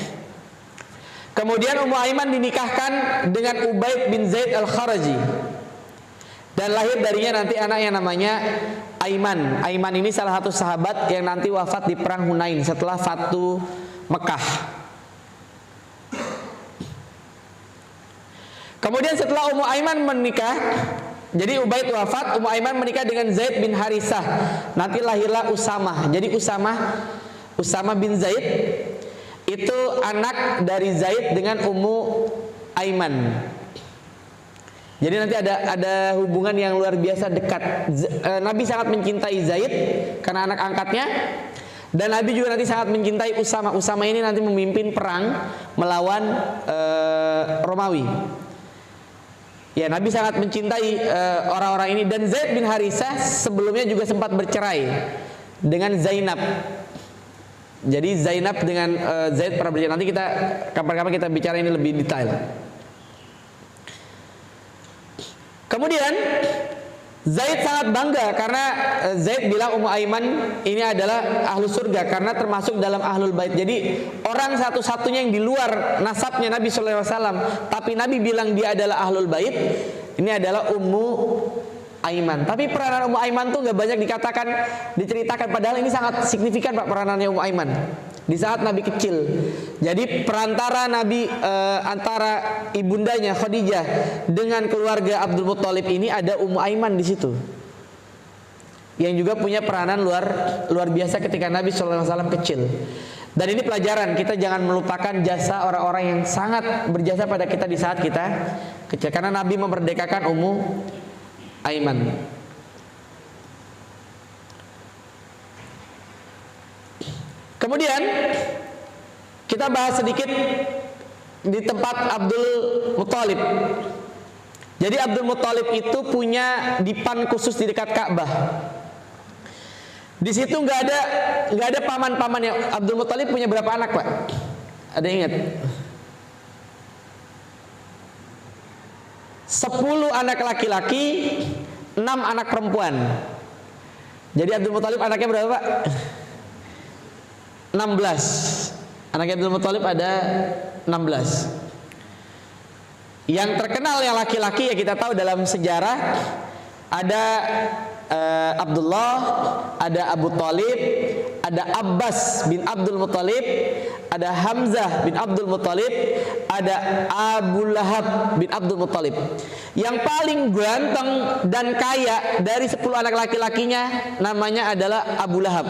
Kemudian Ummu Aiman dinikahkan dengan Ubaid bin Zaid al-Kharaji. Dan lahir darinya nanti anak yang namanya Aiman. Aiman ini salah satu sahabat yang nanti wafat di perang Hunain setelah Fatu Mekah. Kemudian setelah Ummu Aiman menikah, jadi Ubaid wafat, Ummu Aiman menikah dengan Zaid bin Harisah. Nanti lahirlah Usamah. Jadi Usamah bin Zaid itu anak dari Zaid dengan Ummu Aiman. Jadi nanti ada hubungan yang luar biasa dekat. Nabi sangat mencintai Zaid karena anak angkatnya, dan Nabi juga nanti sangat mencintai Usamah. Usamah ini nanti memimpin perang melawan Romawi. Ya, Nabi sangat mencintai orang-orang ini, dan Zaid bin Harisah sebelumnya juga sempat bercerai dengan Zainab. Jadi Zainab dengan Zaid pernah bercerai. Nanti kita kapan-kapan kita bicara ini lebih detail. Kemudian Zaid sangat bangga karena Zaid bilang Ummu Aiman ini adalah ahlu surga karena termasuk dalam ahlul bait. Jadi orang satu-satunya yang di luar nasabnya Nabi SAW, tapi Nabi bilang dia adalah ahlul bait. Ini adalah Ummu Aiman. Tapi peranan Ummu Aiman tuh nggak banyak diceritakan. Padahal ini sangat signifikan Pak, peranannya Ummu Aiman di saat Nabi kecil. Jadi perantara Nabi antara ibundanya Khadijah dengan keluarga Abdul Muthalib ini ada Ummu Aiman di situ, yang juga punya peranan luar biasa ketika Nabi SAW kecil. Dan ini pelajaran, kita jangan melupakan jasa orang-orang yang sangat berjasa pada kita di saat kita kecil. Karena Nabi memerdekakan Ummu Aiman. Kemudian kita bahas sedikit di tempat Abdul Muthalib. Jadi Abdul Muthalib itu punya dipan khusus di dekat Ka'bah. Di situ nggak ada paman-pamannya. Abdul Muthalib punya berapa anak Pak? Ada yang ingat? 10 anak laki-laki, 6 anak perempuan. Jadi Abdul Muthalib anaknya berapa Pak? 16 Anaknya Abdul Muthalib ada 16. Yang terkenal yang laki-laki ya kita tahu dalam sejarah ada Abdullah, ada Abu Thalib, ada Abbas bin Abdul Muthalib, ada Hamzah bin Abdul Muthalib, ada Abu Lahab bin Abdul Muthalib. Yang paling ganteng dan kaya dari 10 anak laki-lakinya namanya adalah Abu Lahab.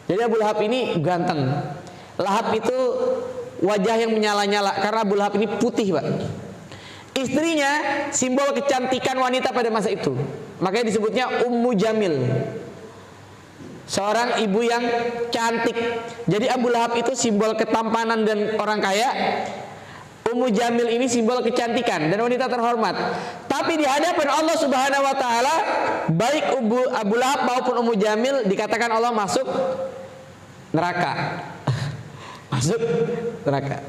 Jadi Abu Lahab ini ganteng. Lahab itu wajah yang menyala-nyala karena Abu Lahab ini putih, Pak. Istrinya simbol kecantikan wanita pada masa itu. Makanya disebutnya Ummu Jamil. Seorang ibu yang cantik. Jadi Abu Lahab itu simbol ketampanan dan orang kaya. Ummu Jamil ini simbol kecantikan dan wanita terhormat. Tapi di hadapan Allah Subhanahu wa taala, baik Abu Lahab maupun Ummu Jamil dikatakan Allah masuk neraka. Masuk neraka.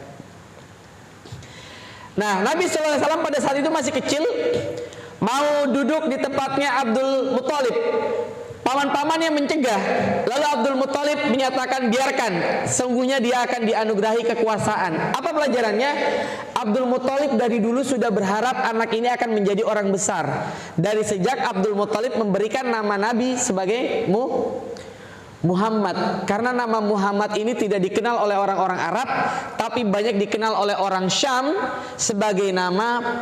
Nah, Nabi SAW pada saat itu masih kecil, mau duduk di tempatnya Abdul Muthalib. Paman-pamannya mencegah. Lalu Abdul Muthalib menyatakan, biarkan, sungguhnya dia akan dianugerahi kekuasaan. Apa pelajarannya? Abdul Muthalib dari dulu sudah berharap anak ini akan menjadi orang besar. Dari sejak Abdul Muthalib memberikan nama Nabi sebagai Muhammad. Karena nama Muhammad ini tidak dikenal oleh orang-orang Arab, tapi banyak dikenal oleh orang Syam sebagai nama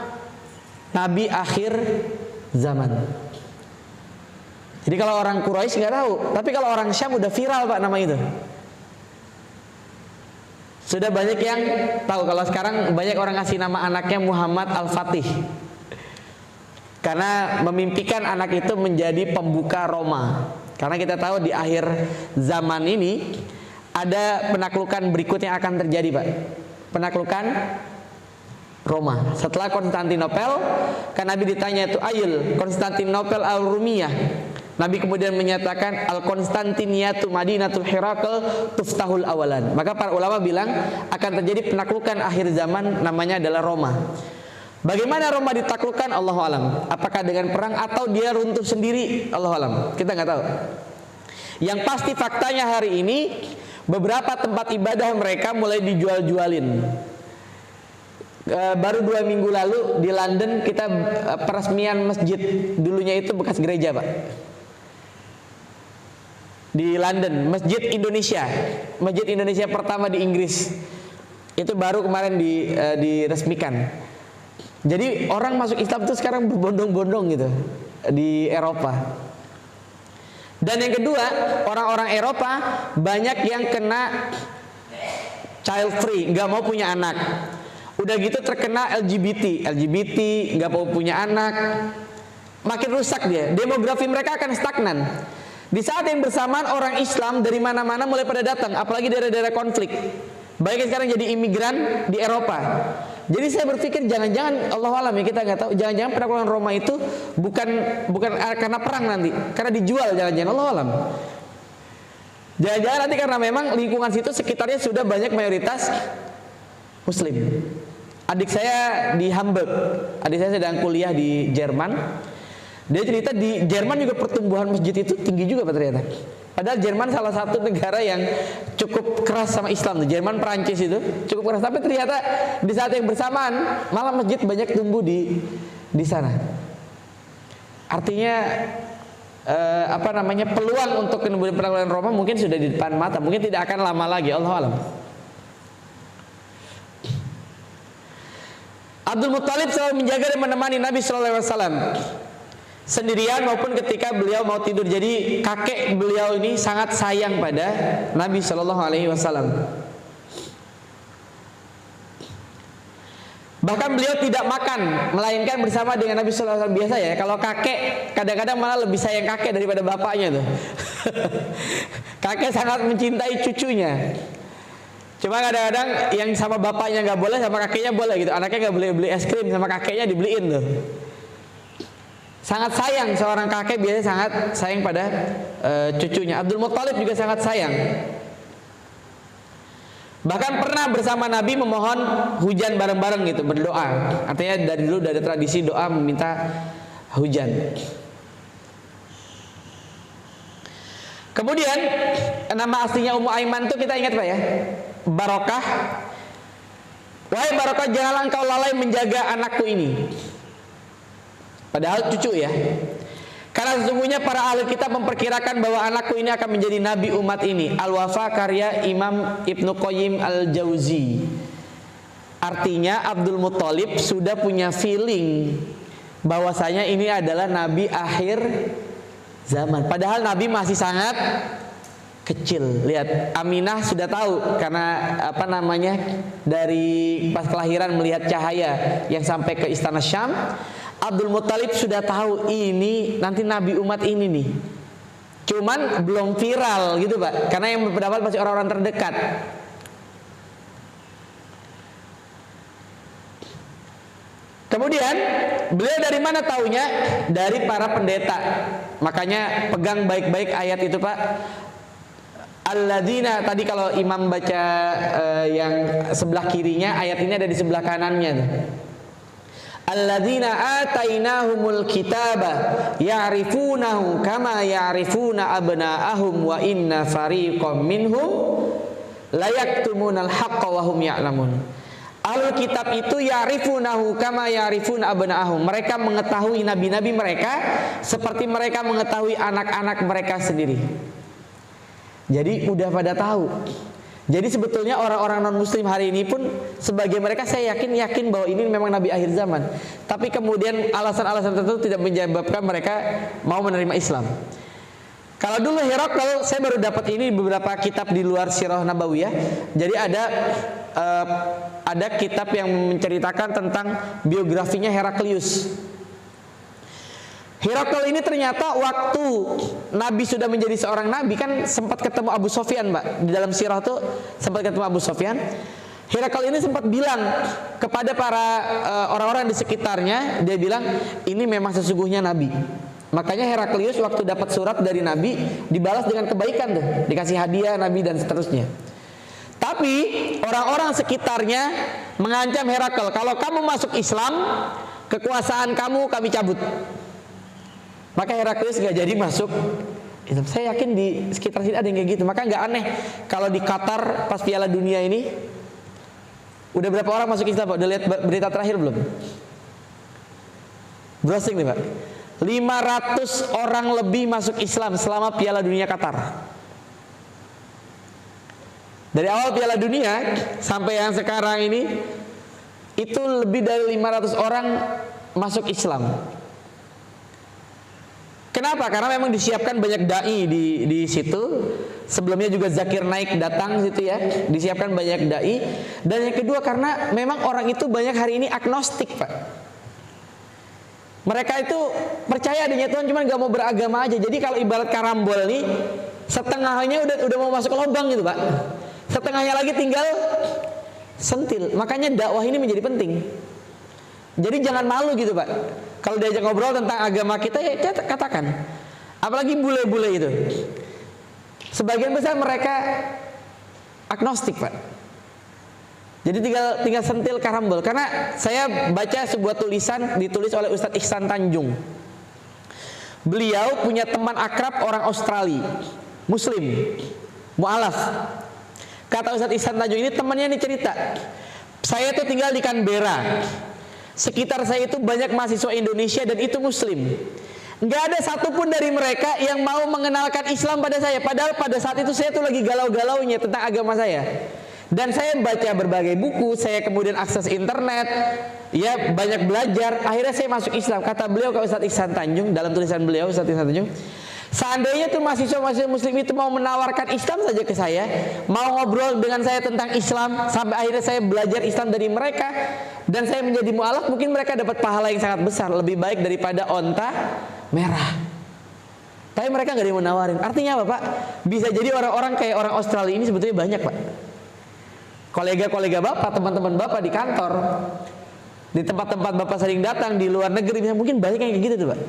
Nabi akhir zaman. Jadi kalau orang Quraisy nggak tahu, tapi kalau orang Syam udah viral, Pak, nama itu. Sudah banyak yang tahu. Kalau sekarang banyak orang ngasih nama anaknya Muhammad Al-Fatih, karena memimpikan anak itu menjadi pembuka Roma. Karena kita tahu di akhir zaman ini ada penaklukan berikutnya akan terjadi, Pak. Penaklukan Roma. Setelah Konstantinopel, kan Nabi ditanya itu, ayul Konstantinopel al-Rumiyah. Nabi kemudian menyatakan al-Konstantiniyatu Madinatul Hirakal tuftahul awalan. Maka para ulama bilang akan terjadi penaklukan akhir zaman, namanya adalah Roma. Bagaimana Roma ditaklukkan? Allahu alam. Apakah dengan perang atau dia runtuh sendiri? Allahu alam. Kita nggak tahu. Yang pasti faktanya hari ini beberapa tempat ibadah mereka mulai dijual-jualin. Baru 2 minggu lalu di London kita peresmian masjid. Dulunya itu bekas gereja, Pak. Di London, Masjid Indonesia. Masjid Indonesia pertama di Inggris. Itu baru kemarin diresmikan. Jadi orang masuk Islam itu sekarang berbondong-bondong gitu di Eropa. Dan yang kedua, orang-orang Eropa banyak yang kena child free, nggak mau punya anak. Udah gitu terkena LGBT nggak mau punya anak. Makin rusak dia. Demografi mereka akan stagnan. Di saat yang bersamaan orang Islam dari mana-mana mulai pada datang, apalagi daerah-daerah konflik. Banyak yang sekarang jadi imigran di Eropa. Jadi saya berpikir jangan-jangan Allah alam ya, kita nggak tahu. Jangan-jangan penaklukan Roma itu bukan karena perang nanti, karena dijual, jangan-jangan Allah alam. Jangan-jangan nanti karena memang lingkungan situ sekitarnya sudah banyak mayoritas Muslim. Adik saya di Hamburg, adik saya sedang kuliah di Jerman. Dia cerita di Jerman juga pertumbuhan masjid itu tinggi juga, Pak, ternyata. Padahal Jerman salah satu negara yang cukup keras sama Islam. Jerman, Perancis itu cukup keras. Tapi ternyata di saat yang bersamaan malah masjid banyak tumbuh di sana. Artinya peluang untuk penaklukan Roma mungkin sudah di depan mata. Mungkin tidak akan lama lagi. Allahu alam. Abdul Muthalib selalu menjaga dan menemani Nabi Sallallahu Alaihi Wasallam sendirian maupun ketika beliau mau tidur. Jadi kakek beliau ini sangat sayang pada Nabi Shallallahu Alaihi Wasallam. Bahkan beliau tidak makan melainkan bersama dengan Nabi Shallallahu Alaihi Wasallam. Biasa ya, kalau kakek kadang-kadang malah lebih sayang kakek daripada bapaknya tuh. Kakek sangat mencintai cucunya. Cuma kadang-kadang yang sama bapaknya nggak boleh, sama kakeknya boleh gitu. Anaknya nggak boleh beli es krim, sama kakeknya dibeliin tuh. Sangat sayang, seorang kakek biasanya sangat sayang pada cucunya. Abdul Muthalib juga sangat sayang. Bahkan pernah bersama Nabi memohon hujan bareng-bareng gitu, berdoa. Artinya dari dulu ada tradisi doa meminta hujan. Kemudian nama aslinya Ummu Aiman itu kita ingat Pak ya, Barokah. Wahai Barokah, janganlah engkau lalai menjaga anakku ini. Padahal cucu ya. Karena sesungguhnya para ahli kitab memperkirakan bahwa anakku ini akan menjadi nabi umat ini. Al-Wafa karya Imam Ibnu Qayyim Al-Jauzi. Artinya Abdul Muthalib sudah punya feeling bahwasanya ini adalah nabi akhir zaman. Padahal nabi masih sangat kecil. Lihat, Aminah sudah tahu karena dari pas kelahiran melihat cahaya yang sampai ke istana Syam. Abdul Muthalib sudah tahu ini nanti nabi umat ini nih. Cuman belum viral gitu Pak, karena yang berpendapat masih orang-orang terdekat. Kemudian beliau dari mana taunya? Dari para pendeta. Makanya pegang baik-baik ayat itu Pak. Alladzina, tadi kalau imam baca yang sebelah kirinya, ayat ini ada di sebelah kanannya tuh. Alladzina atainahumul kitaba ya'rifunahu kama ya'rifuna abna'ahum wa inna fariqam minhum la yaktumunal haqqa wa hum ya'lamun. Ahlul kitab itu ya'rifunahu kama ya'rifuna abna'ahum. Mereka mengetahui nabi-nabi mereka seperti mereka mengetahui anak-anak mereka sendiri. Jadi udah pada tahu. Jadi sebetulnya orang-orang non-muslim hari ini pun sebagai mereka saya yakin bahwa ini memang nabi akhir zaman. Tapi kemudian alasan-alasan tertentu tidak menyebabkan mereka mau menerima Islam. Kalau dulu Herakl, saya baru dapat ini beberapa kitab di luar Sirah Nabawiyah. Jadi ada kitab yang menceritakan tentang biografinya Heraklius. Herakl ini ternyata waktu Nabi sudah menjadi seorang nabi kan sempat ketemu Abu Sofyan Mbak. Di dalam sirah itu sempat ketemu Abu Sofyan. Herakl ini sempat bilang kepada para orang-orang di sekitarnya, dia bilang ini memang sesungguhnya nabi. Makanya Heraklius waktu dapat surat dari nabi dibalas dengan kebaikan tuh, dikasih hadiah nabi dan seterusnya. Tapi orang-orang sekitarnya mengancam Herakl, kalau kamu masuk Islam, kekuasaan kamu kami cabut. Maka Heraklius gak jadi masuk Islam. Saya yakin di sekitar sini ada yang kayak gitu. Maka gak aneh kalau di Qatar pas Piala Dunia ini udah berapa orang masuk Islam Pak? Udah lihat berita terakhir belum? Browsing nih Pak, 500 orang lebih masuk Islam selama Piala Dunia Qatar. Dari awal Piala Dunia sampai yang sekarang ini itu lebih dari 500 orang masuk Islam. Kenapa? Karena memang disiapkan banyak dai di situ. Sebelumnya juga Zakir Naik datang situ ya. Disiapkan banyak dai. Dan yang kedua karena memang orang itu banyak hari ini agnostik Pak. Mereka itu percaya adanya Tuhan cuma gak mau beragama aja. Jadi kalau ibarat karambol nih, setengahnya udah mau masuk lubang gitu Pak. Setengahnya lagi tinggal sentil. Makanya dakwah ini menjadi penting. Jadi jangan malu gitu Pak. Kalau diajak ngobrol tentang agama kita ya katakan. Apalagi bule-bule itu. Sebagian besar mereka agnostik Pak. Jadi tinggal sentil karambol. Karena saya baca sebuah tulisan ditulis oleh Ustadz Ihsan Tanjung. Beliau punya teman akrab orang Australia, Muslim, mu'alaf. Kata Ustadz Ihsan Tanjung ini temannya ini cerita, saya tuh tinggal di Canberra. Sekitar saya itu banyak mahasiswa Indonesia dan itu Muslim. Nggak ada satupun dari mereka yang mau mengenalkan Islam pada saya. Padahal pada saat itu saya tuh lagi galau-galaunya tentang agama saya. Dan saya baca berbagai buku, saya kemudian akses internet, ya banyak belajar. Akhirnya saya masuk Islam. Kata beliau ke Ustadz Ihsan Tanjung dalam tulisan beliau, Ustadz Ihsan Tanjung, seandainya tuh mahasiswa-mahasiswa Muslim itu mau menawarkan Islam saja ke saya, mau ngobrol dengan saya tentang Islam, sampai akhirnya saya belajar Islam dari mereka, dan saya menjadi mu'alaf, mungkin mereka dapat pahala yang sangat besar, lebih baik daripada onta merah. Tapi mereka nggak ada yang menawarin. Artinya apa Pak? Bisa jadi orang-orang kayak orang Australia ini sebetulnya banyak Pak. Kolega-kolega Bapak, teman-teman Bapak di kantor, di tempat-tempat Bapak sering datang, di luar negeri, mungkin banyak yang kayak gitu tuh Pak.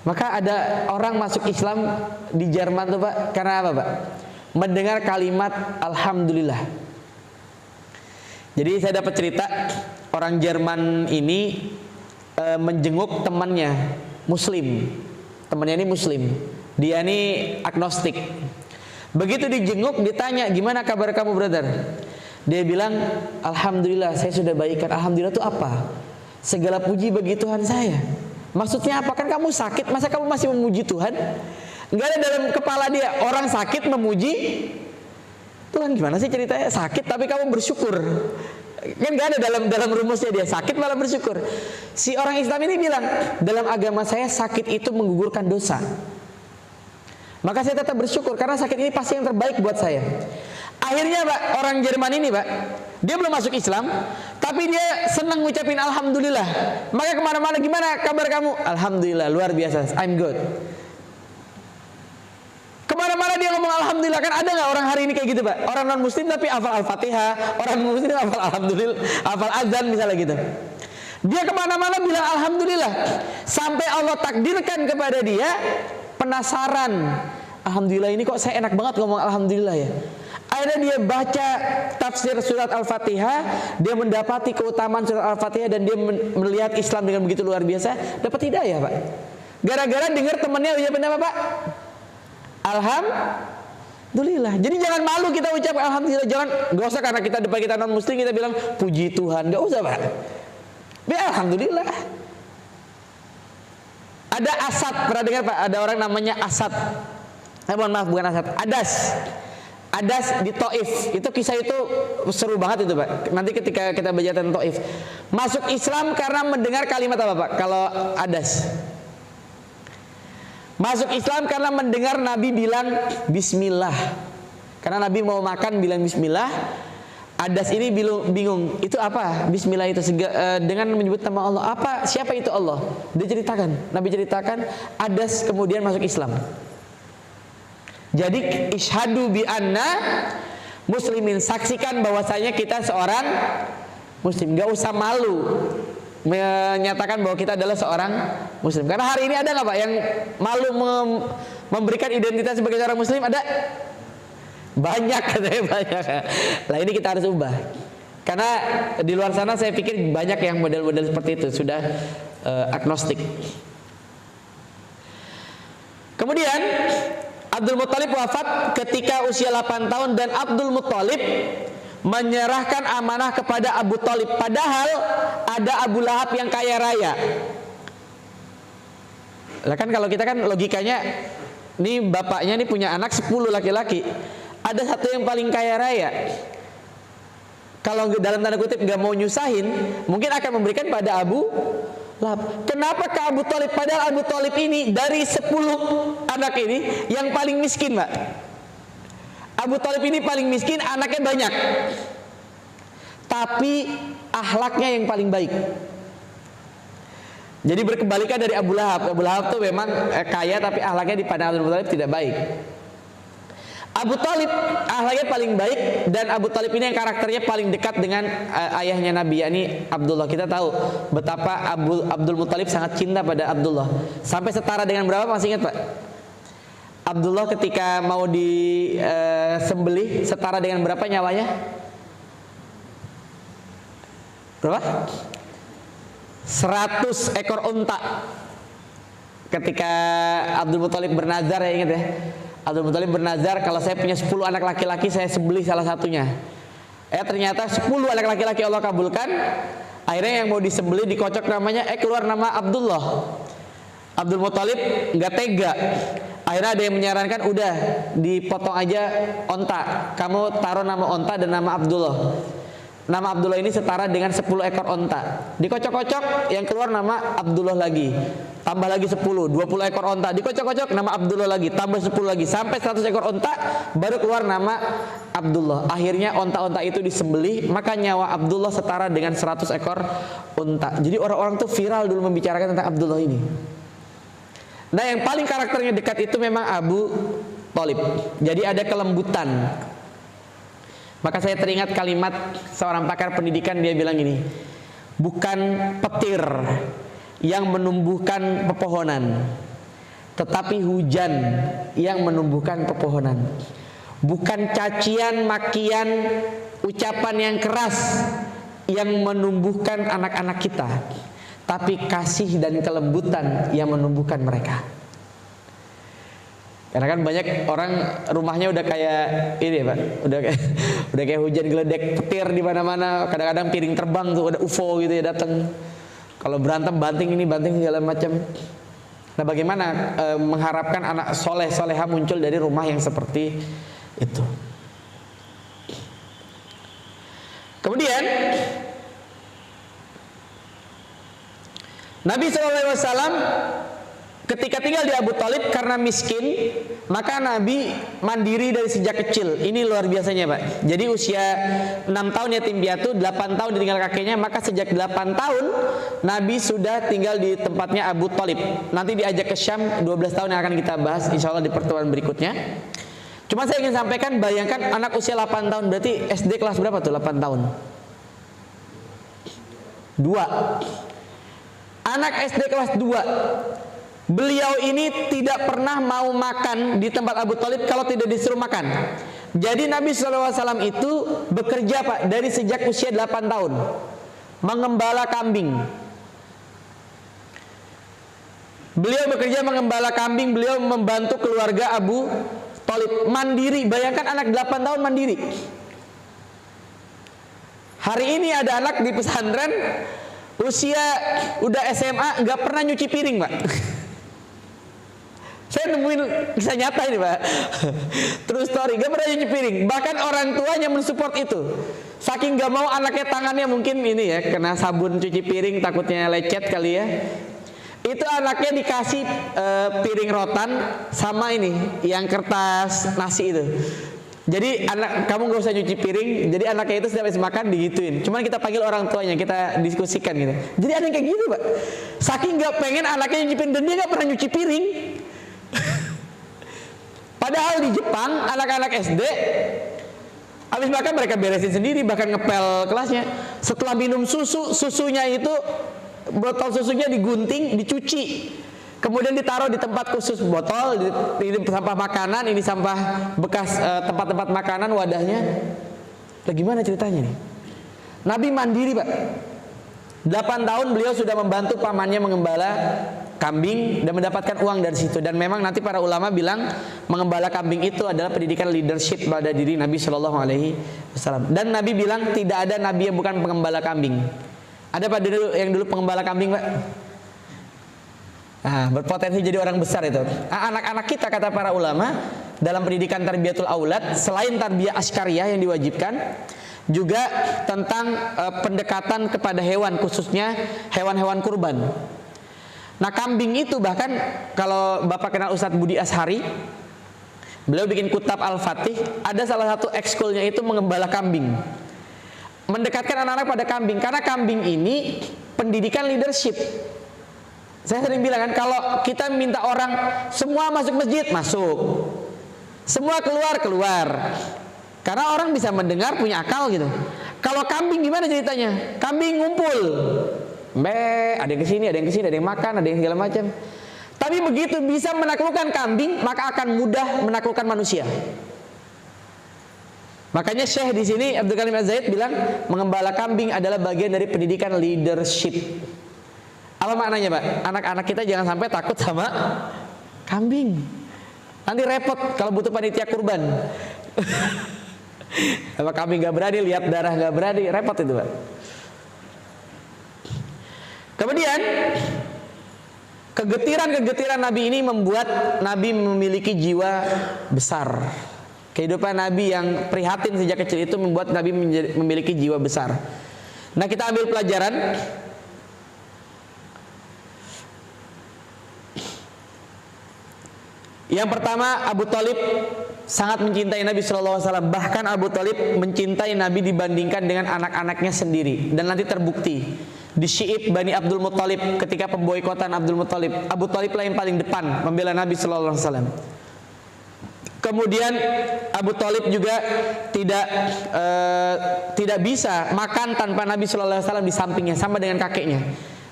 Maka ada orang masuk Islam di Jerman tuh Pak, karena apa Pak? Mendengar kalimat Alhamdulillah. Jadi saya dapat cerita orang Jerman ini menjenguk temannya Muslim. Temannya ini muslim, dia ini agnostik. Begitu dijenguk, ditanya, gimana kabar kamu brother? Dia bilang, alhamdulillah saya sudah baikan. Alhamdulillah itu apa? Segala puji bagi Tuhan saya. Maksudnya apa? Kan kamu sakit, masa kamu masih memuji Tuhan? Enggak ada dalam kepala dia orang sakit memuji Tuhan. Gimana sih ceritanya? Sakit tapi kamu bersyukur. Kan gak ada dalam rumusnya, dia sakit malah bersyukur. Si orang Islam ini bilang, dalam agama saya sakit itu menggugurkan dosa, maka saya tetap bersyukur karena sakit ini pasti yang terbaik buat saya. Akhirnya Pak, orang Jerman ini Pak, dia belum masuk Islam, tapi dia senang ngucapin alhamdulillah. Maka kemana-mana, gimana kabar kamu? Alhamdulillah, luar biasa, I'm good. Kemana-mana dia ngomong alhamdulillah. Kan ada nggak orang hari ini kayak gitu Pak? Orang non muslim tapi hafal al-fatihah, orang muslim hafal alhamdulillah, hafal azan misalnya gitu. Dia kemana-mana bilang alhamdulillah, sampai Allah takdirkan kepada dia penasaran. Alhamdulillah ini kok saya enak banget ngomong alhamdulillah ya. Akhirnya dia baca tafsir surat Al-Fatihah, dia mendapati keutamaan surat Al-Fatihah dan dia melihat Islam dengan begitu luar biasa, dapat hidayah Pak. Gara-gara dengar temannya ucapin apa Pak? Alhamdulillah. Jadi jangan malu kita ucap alhamdulillah. Jangan, gak usah karena kita depan kita non muslim kita bilang puji Tuhan, gak usah Pak. Biar alhamdulillah. Ada Asad, pernah dengar Pak? Ada orang namanya Asad. Mohon maaf, bukan Asad, Adas di Taif. Itu kisah itu seru banget itu Pak. Nanti ketika kita baca tentang Taif, masuk Islam karena mendengar kalimat apa Pak? Kalau Adas masuk Islam karena mendengar Nabi bilang Bismillah. Karena Nabi mau makan bilang Bismillah. Adas ini bingung, itu apa? Bismillah itu dengan menyebut nama Allah. Apa? Siapa itu Allah? Dia ceritakan, Nabi ceritakan. Adas kemudian masuk Islam. Jadi isyhadu bi anna muslimin, saksikan bahwasanya kita seorang muslim. Gak usah malu menyatakan bahwa kita adalah seorang muslim. Karena hari ini ada nggak Pak yang malu memberikan identitas sebagai seorang muslim? Ada? Banyak katanya, banyak. Nah ini kita harus ubah. Karena di luar sana saya pikir banyak yang model-model seperti itu sudah agnostik. Kemudian Abdul Muthalib wafat ketika usia 8 tahun dan Abdul Muthalib menyerahkan amanah kepada Abu Thalib. Padahal ada Abu Lahab yang kaya raya. Lah kan kalau kita kan logikanya, nih bapaknya nih punya anak 10 laki-laki, ada satu yang paling kaya raya. Kalau dalam tanda kutip nggak mau nyusahin, mungkin akan memberikan pada Abu Lahab. Kenapa ke Abu Thalib? Padahal Abu Thalib ini dari 10 anak ini yang paling miskin Pak. Abu Thalib ini paling miskin, anaknya banyak, tapi akhlaknya yang paling baik. Jadi berkebalikan dari Abu Lahab. Abu Lahab tuh memang kaya tapi akhlaknya di pandang Abu Thalib tidak baik. Abu Thalib akhlaknya paling baik, dan Abu Thalib ini yang karakternya paling dekat dengan ayahnya Nabi, yakni Abdullah. Kita tahu betapa Abdul Muthalib sangat cinta pada Abdullah. Sampai setara dengan berapa, masih ingat Pak? Abdullah ketika mau disembelih setara dengan berapa nyawanya? Berapa? 100 ekor unta. Ketika Abdul Muthalib bernazar, ya ingat ya, Abdul Muthalib bernazar, kalau saya punya 10 anak laki-laki saya sembelih salah satunya. Ternyata 10 anak laki-laki Allah kabulkan. Akhirnya yang mau disembelih dikocok namanya, keluar nama Abdullah. Abdul Muthalib nggak tega. Akhirnya ada yang menyarankan, udah dipotong aja onta, kamu taruh nama onta dan nama Abdullah. Nama Abdullah ini setara dengan 10 ekor onta. Dikocok-kocok, yang keluar nama Abdullah lagi. Tambah lagi 10, 20 ekor onta. Dikocok-kocok, nama Abdullah lagi. Tambah 10 lagi. Sampai 100 ekor onta, baru keluar nama Abdullah. Akhirnya onta-onta itu disembelih, maka nyawa Abdullah setara dengan 100 ekor onta. Jadi orang-orang tuh viral dulu membicarakan tentang Abdullah ini. Nah yang paling karakternya dekat itu memang Abu Thalib. Jadi ada kelembutan. Maka saya teringat kalimat seorang pakar pendidikan, dia bilang gini, bukan petir yang menumbuhkan pepohonan, tetapi hujan yang menumbuhkan pepohonan. Bukan cacian, makian, ucapan yang keras yang menumbuhkan anak-anak kita, tapi kasih dan kelembutan yang menumbuhkan mereka. Karena kan banyak orang rumahnya udah kayak ini Pak, udah kayak hujan geledek petir di mana-mana. Kadang-kadang piring terbang tuh, ada UFO gitu ya datang. Kalau berantem banting ini banting segala macam. Nah, bagaimana mengharapkan anak soleha muncul dari rumah yang seperti itu? Kemudian Nabi SAW ketika tinggal di Abu Thalib karena miskin, maka Nabi mandiri dari sejak kecil. Ini luar biasanya Pak. Jadi usia 6 tahun yatim piatu, 8 tahun ditinggal kakeknya, maka sejak 8 tahun Nabi sudah tinggal di tempatnya Abu Thalib. Nanti diajak ke Syam 12 tahun yang akan kita bahas insya Allah di pertemuan berikutnya. Cuma saya ingin sampaikan, bayangkan anak usia 8 tahun, berarti SD kelas berapa tuh 8 tahun? 2. Anak SD kelas 2. Beliau ini tidak pernah mau makan di tempat Abu Thalib kalau tidak disuruh makan. Jadi Nabi SAW itu bekerja Pak dari sejak usia 8 tahun, mengembala kambing. Beliau bekerja mengembala kambing, beliau membantu keluarga Abu Thalib, mandiri. Bayangkan anak 8 tahun mandiri. Hari ini ada anak di pesantren usia udah SMA nggak pernah nyuci piring Pak. Saya nemuin kisah nyata ini Pak. True story, gak pernah nyuci piring. Bahkan orang tuanya mensupport itu. Saking gak mau anaknya tangannya mungkin ini ya, kena sabun cuci piring takutnya lecet kali ya. Itu anaknya dikasih piring rotan sama ini, yang kertas nasi itu. Jadi anak kamu gak usah nyuci piring. Jadi anaknya itu setiap habis makan digituin. Cuman kita panggil orang tuanya, kita diskusikan gitu. Jadi ada yang kayak gitu Pak. Saking gak pengen anaknya nyuci piring dan dia gak pernah nyuci piring. Padahal di Jepang anak-anak SD habis makan mereka beresin sendiri, bahkan ngepel kelasnya. Setelah minum susu, susunya itu botol susunya digunting, dicuci, kemudian ditaruh di tempat khusus botol. Ini sampah makanan, ini sampah bekas tempat-tempat makanan wadahnya. Nah, gimana ceritanya nih? Nabi mandiri Pak. 8 tahun beliau sudah membantu pamannya mengembala kambing dan mendapatkan uang dari situ. Dan memang nanti para ulama bilang mengembala kambing itu adalah pendidikan leadership pada diri Nabi Shallallahu Alaihi Wasallam. Dan Nabi bilang tidak ada Nabi yang bukan pengembala kambing. Ada Pak yang dulu pengembala kambing Pak? Nah, berpotensi jadi orang besar itu. Anak-anak kita kata para ulama dalam pendidikan tarbiyatul aulad, selain tarbiyah askariyah yang diwajibkan, juga tentang pendekatan kepada hewan, khususnya hewan-hewan kurban. Nah, kambing itu bahkan kalau Bapak kenal Ustadz Budi Ashari, beliau bikin Kutab Al-Fatih, ada salah satu ekskulnya itu mengembala kambing. Mendekatkan anak-anak pada kambing, karena kambing ini pendidikan leadership. Saya sering bilang kan, kalau kita minta orang semua masuk masjid, masuk. Semua keluar, keluar. Karena orang bisa mendengar, punya akal gitu. Kalau kambing gimana ceritanya? Kambing ngumpul. Ada yang kesini, ada yang kesini, ada yang makan, ada yang segala macam. Tapi begitu bisa menaklukkan kambing, maka akan mudah menaklukkan manusia. Makanya Syekh di sini Abdul Karim Az-Zaid bilang mengembala kambing adalah bagian dari pendidikan leadership. Apa maknanya Pak? Anak-anak kita jangan sampai takut sama kambing. Nanti repot kalau butuh panitia kurban. Kalau kambing gak berani, lihat darah gak berani, repot itu Pak. Kemudian kegetiran Nabi ini membuat Nabi memiliki jiwa besar. Kehidupan Nabi yang prihatin sejak kecil itu membuat Nabi memiliki jiwa besar. Nah, kita ambil pelajaran. Yang pertama, Abu Thalib sangat mencintai Nabi SAW. Bahkan Abu Thalib mencintai Nabi dibandingkan dengan anak-anaknya sendiri. Dan nanti terbukti di Syi'ib Bani Abdul Muttalib, ketika pemboikotan Abdul Muttalib, Abu Thalib lah yang paling depan membela Nabi SAW. Kemudian Abu Thalib juga tidak bisa makan tanpa Nabi SAW di sampingnya, sama dengan kakeknya.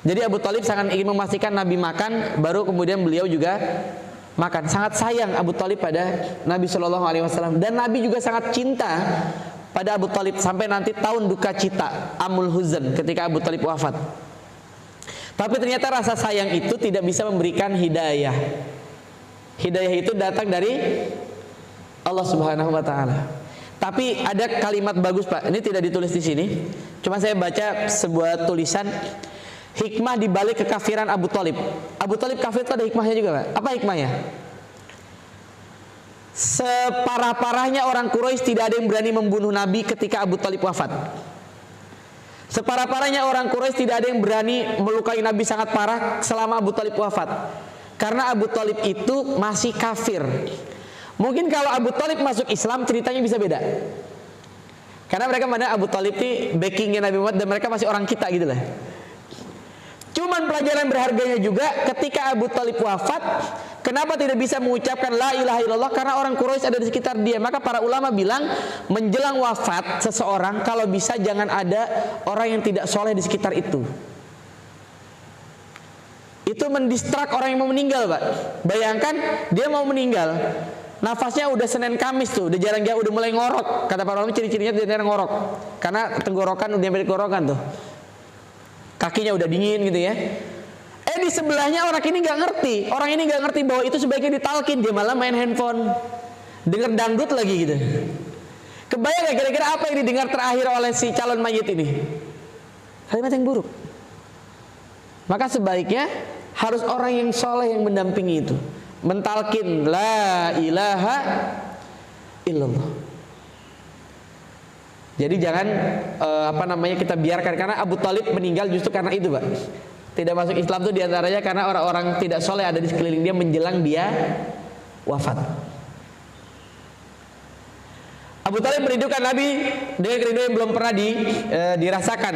Jadi Abu Thalib sangat ingin memastikan Nabi makan, baru kemudian beliau juga makan. Sangat sayang Abu Thalib pada Nabi SAW. Dan Nabi juga sangat cinta pada Abu Thalib sampai nanti tahun duka cita, Amul Huzn, ketika Abu Thalib wafat. Tapi ternyata rasa sayang itu tidak bisa memberikan hidayah. Hidayah itu datang dari Allah Subhanahu wa taala. Tapi ada kalimat bagus, Pak. Ini tidak ditulis di sini. Cuma saya baca sebuah tulisan hikmah di balik kekafiran Abu Thalib. Abu Thalib kafir itu ada hikmahnya juga, Pak. Apa hikmahnya? Separah-parahnya orang Quraisy tidak ada yang berani membunuh Nabi ketika Abu Thalib wafat. Separah-parahnya orang Quraisy tidak ada yang berani melukai Nabi sangat parah selama Abu Thalib wafat. Karena Abu Thalib itu masih kafir. Mungkin kalau Abu Thalib masuk Islam ceritanya bisa beda. Karena mereka mana Abu Thalib itu backingnya Nabi Muhammad dan mereka masih orang kita gitu lah. Cuman pelajaran berharganya juga ketika Abu Thalib wafat, kenapa tidak bisa mengucapkan la ilaha illallah? Karena orang Quraisy ada di sekitar dia. Maka para ulama bilang menjelang wafat seseorang kalau bisa jangan ada orang yang tidak soleh di sekitar itu. Itu mendistrak orang yang mau meninggal, Pak. Bayangkan dia mau meninggal, nafasnya udah Senin Kamis tuh, udah jarang-jarang udah mulai ngorok. Kata para ulama ciri-cirinya dia ngorok. Karena tenggorokan udah mirip tenggorokan tuh. Kakinya udah dingin gitu ya. Di sebelahnya orang ini nggak ngerti. Orang ini nggak ngerti bahwa itu sebaiknya ditalkin, dia malah main handphone, denger dangdut lagi gitu. Kebayang gak kira-kira apa yang didengar terakhir oleh si calon mayit ini? Kalimat yang buruk. Maka sebaiknya harus orang yang soleh yang mendampingi itu, mentalkin la ilaha illallah. Jadi jangan kita biarkan, karena Abu Thalib meninggal justru karena itu, Pak. Tidak masuk Islam itu diantaranya karena orang-orang tidak soleh ada di sekeliling dia menjelang dia wafat. Abu Thalib merindukan Nabi dengan kerinduan yang belum pernah dirasakan.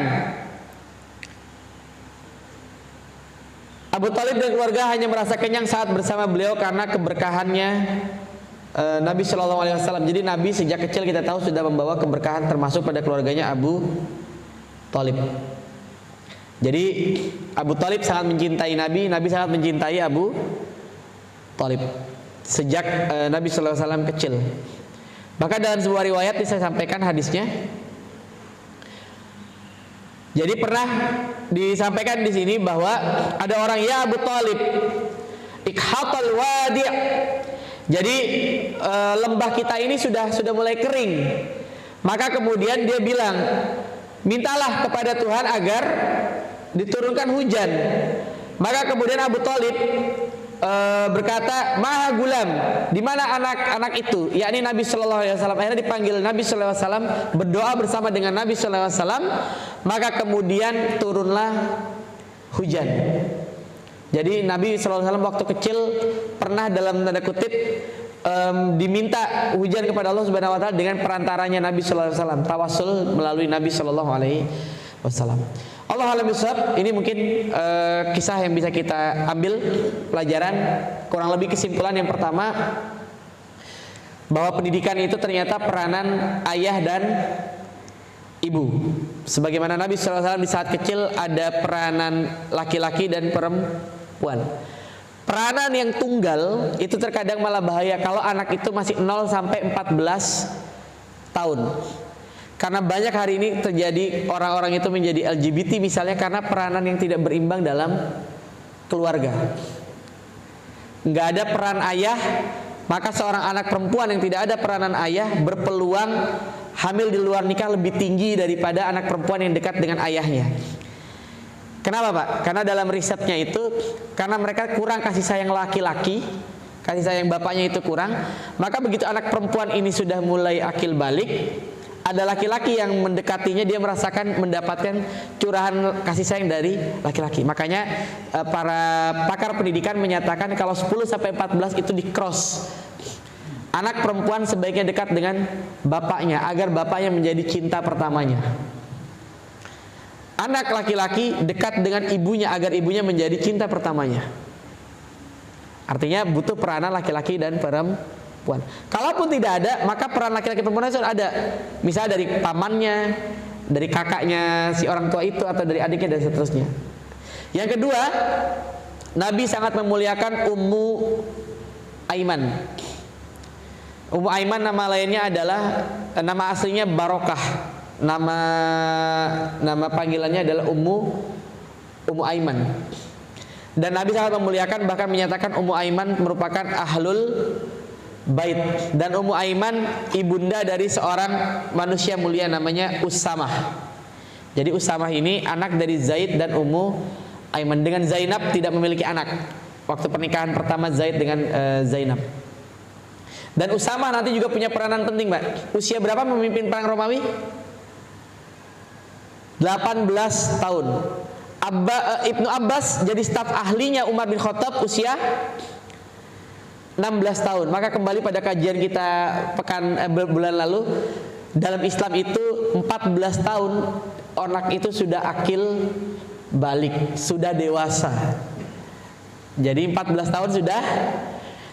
Abu Thalib dan keluarga hanya merasa kenyang saat bersama beliau karena keberkahannya Nabi Shallallahu Alaihi Wasallam. Jadi Nabi sejak kecil kita tahu sudah membawa keberkahan termasuk pada keluarganya Abu Thalib. Jadi Abu Thalib sangat mencintai Nabi, Nabi sangat mencintai Abu Thalib sejak Nabi Shallallahu Alaihi Wasallam kecil. Maka dalam sebuah riwayat yang saya sampaikan hadisnya. Jadi pernah disampaikan di sini bahwa ada orang, ya Abu Thalib, ikhatal wadi'. Jadi lembah kita ini sudah mulai kering. Maka kemudian dia bilang, mintalah kepada Tuhan agar diturunkan hujan. Maka kemudian Abu Thalib berkata, maha gulam, di mana anak-anak itu, yakni Nabi Shallallahu Alaihi Wasallam. Akhirnya dipanggil Nabi Shallallahu Alaihi Wasallam, berdoa bersama dengan Nabi Shallallahu Alaihi Wasallam. Maka kemudian turunlah hujan. Jadi Nabi Shallallahu Alaihi Wasallam waktu kecil pernah dalam tanda kutip diminta hujan kepada Allah Subhanahu Wa Taala dengan perantaranya Nabi Shallallahu Alaihi Wasallam, tawasul melalui Nabi Shallallahu Alaihi Wasallam. Allah alam bisawab. Ini mungkin kisah yang bisa kita ambil pelajaran. Kurang lebih kesimpulan yang pertama, bahwa pendidikan itu ternyata peranan ayah dan ibu. Sebagaimana Nabi SAW di saat kecil ada peranan laki-laki dan perempuan. Peranan yang tunggal itu terkadang malah bahaya kalau anak itu masih 0 sampai 14 tahun. Karena banyak hari ini terjadi orang-orang itu menjadi LGBT misalnya karena peranan yang tidak berimbang dalam keluarga. Nggak ada peran ayah, maka seorang anak perempuan yang tidak ada peranan ayah berpeluang hamil di luar nikah lebih tinggi daripada anak perempuan yang dekat dengan ayahnya. Kenapa, Pak? Karena dalam risetnya itu, karena mereka kurang kasih sayang laki-laki, kasih sayang bapaknya itu kurang, maka begitu anak perempuan ini sudah mulai akil balik, ada laki-laki yang mendekatinya, dia merasakan mendapatkan curahan kasih sayang dari laki-laki. Makanya para pakar pendidikan menyatakan kalau 10 sampai 14 itu di cross. Anak perempuan sebaiknya dekat dengan bapaknya agar bapaknya menjadi cinta pertamanya. Anak laki-laki dekat dengan ibunya agar ibunya menjadi cinta pertamanya. Artinya butuh peranan laki-laki dan perempuan. Kalaupun tidak ada, maka peran laki-laki perempuan itu ada. Misalnya dari pamannya, dari kakaknya si orang tua itu, atau dari adiknya dan seterusnya. Yang kedua, Nabi sangat memuliakan Ummu Aiman. Ummu Aiman nama lainnya adalah, nama aslinya Barokah. Nama panggilannya adalah Ummu Aiman. Dan Nabi sangat memuliakan, bahkan menyatakan Ummu Aiman merupakan ahlul bait. Dan Ummu Aiman ibunda dari seorang manusia mulia namanya Usamah. Jadi Usamah ini anak dari Zaid dan Ummu Aiman. Dengan Zainab tidak memiliki anak waktu pernikahan pertama Zaid dengan Zainab. Dan Usamah nanti juga punya peranan penting, Mbak. Usia berapa memimpin perang Romawi? 18 tahun. Ibnu Abbas jadi staf ahlinya Umar bin Khattab usia 16 tahun. Maka kembali pada kajian kita bulan lalu, dalam Islam itu 14 tahun anak itu sudah akil balik, sudah dewasa. Jadi 14 tahun sudah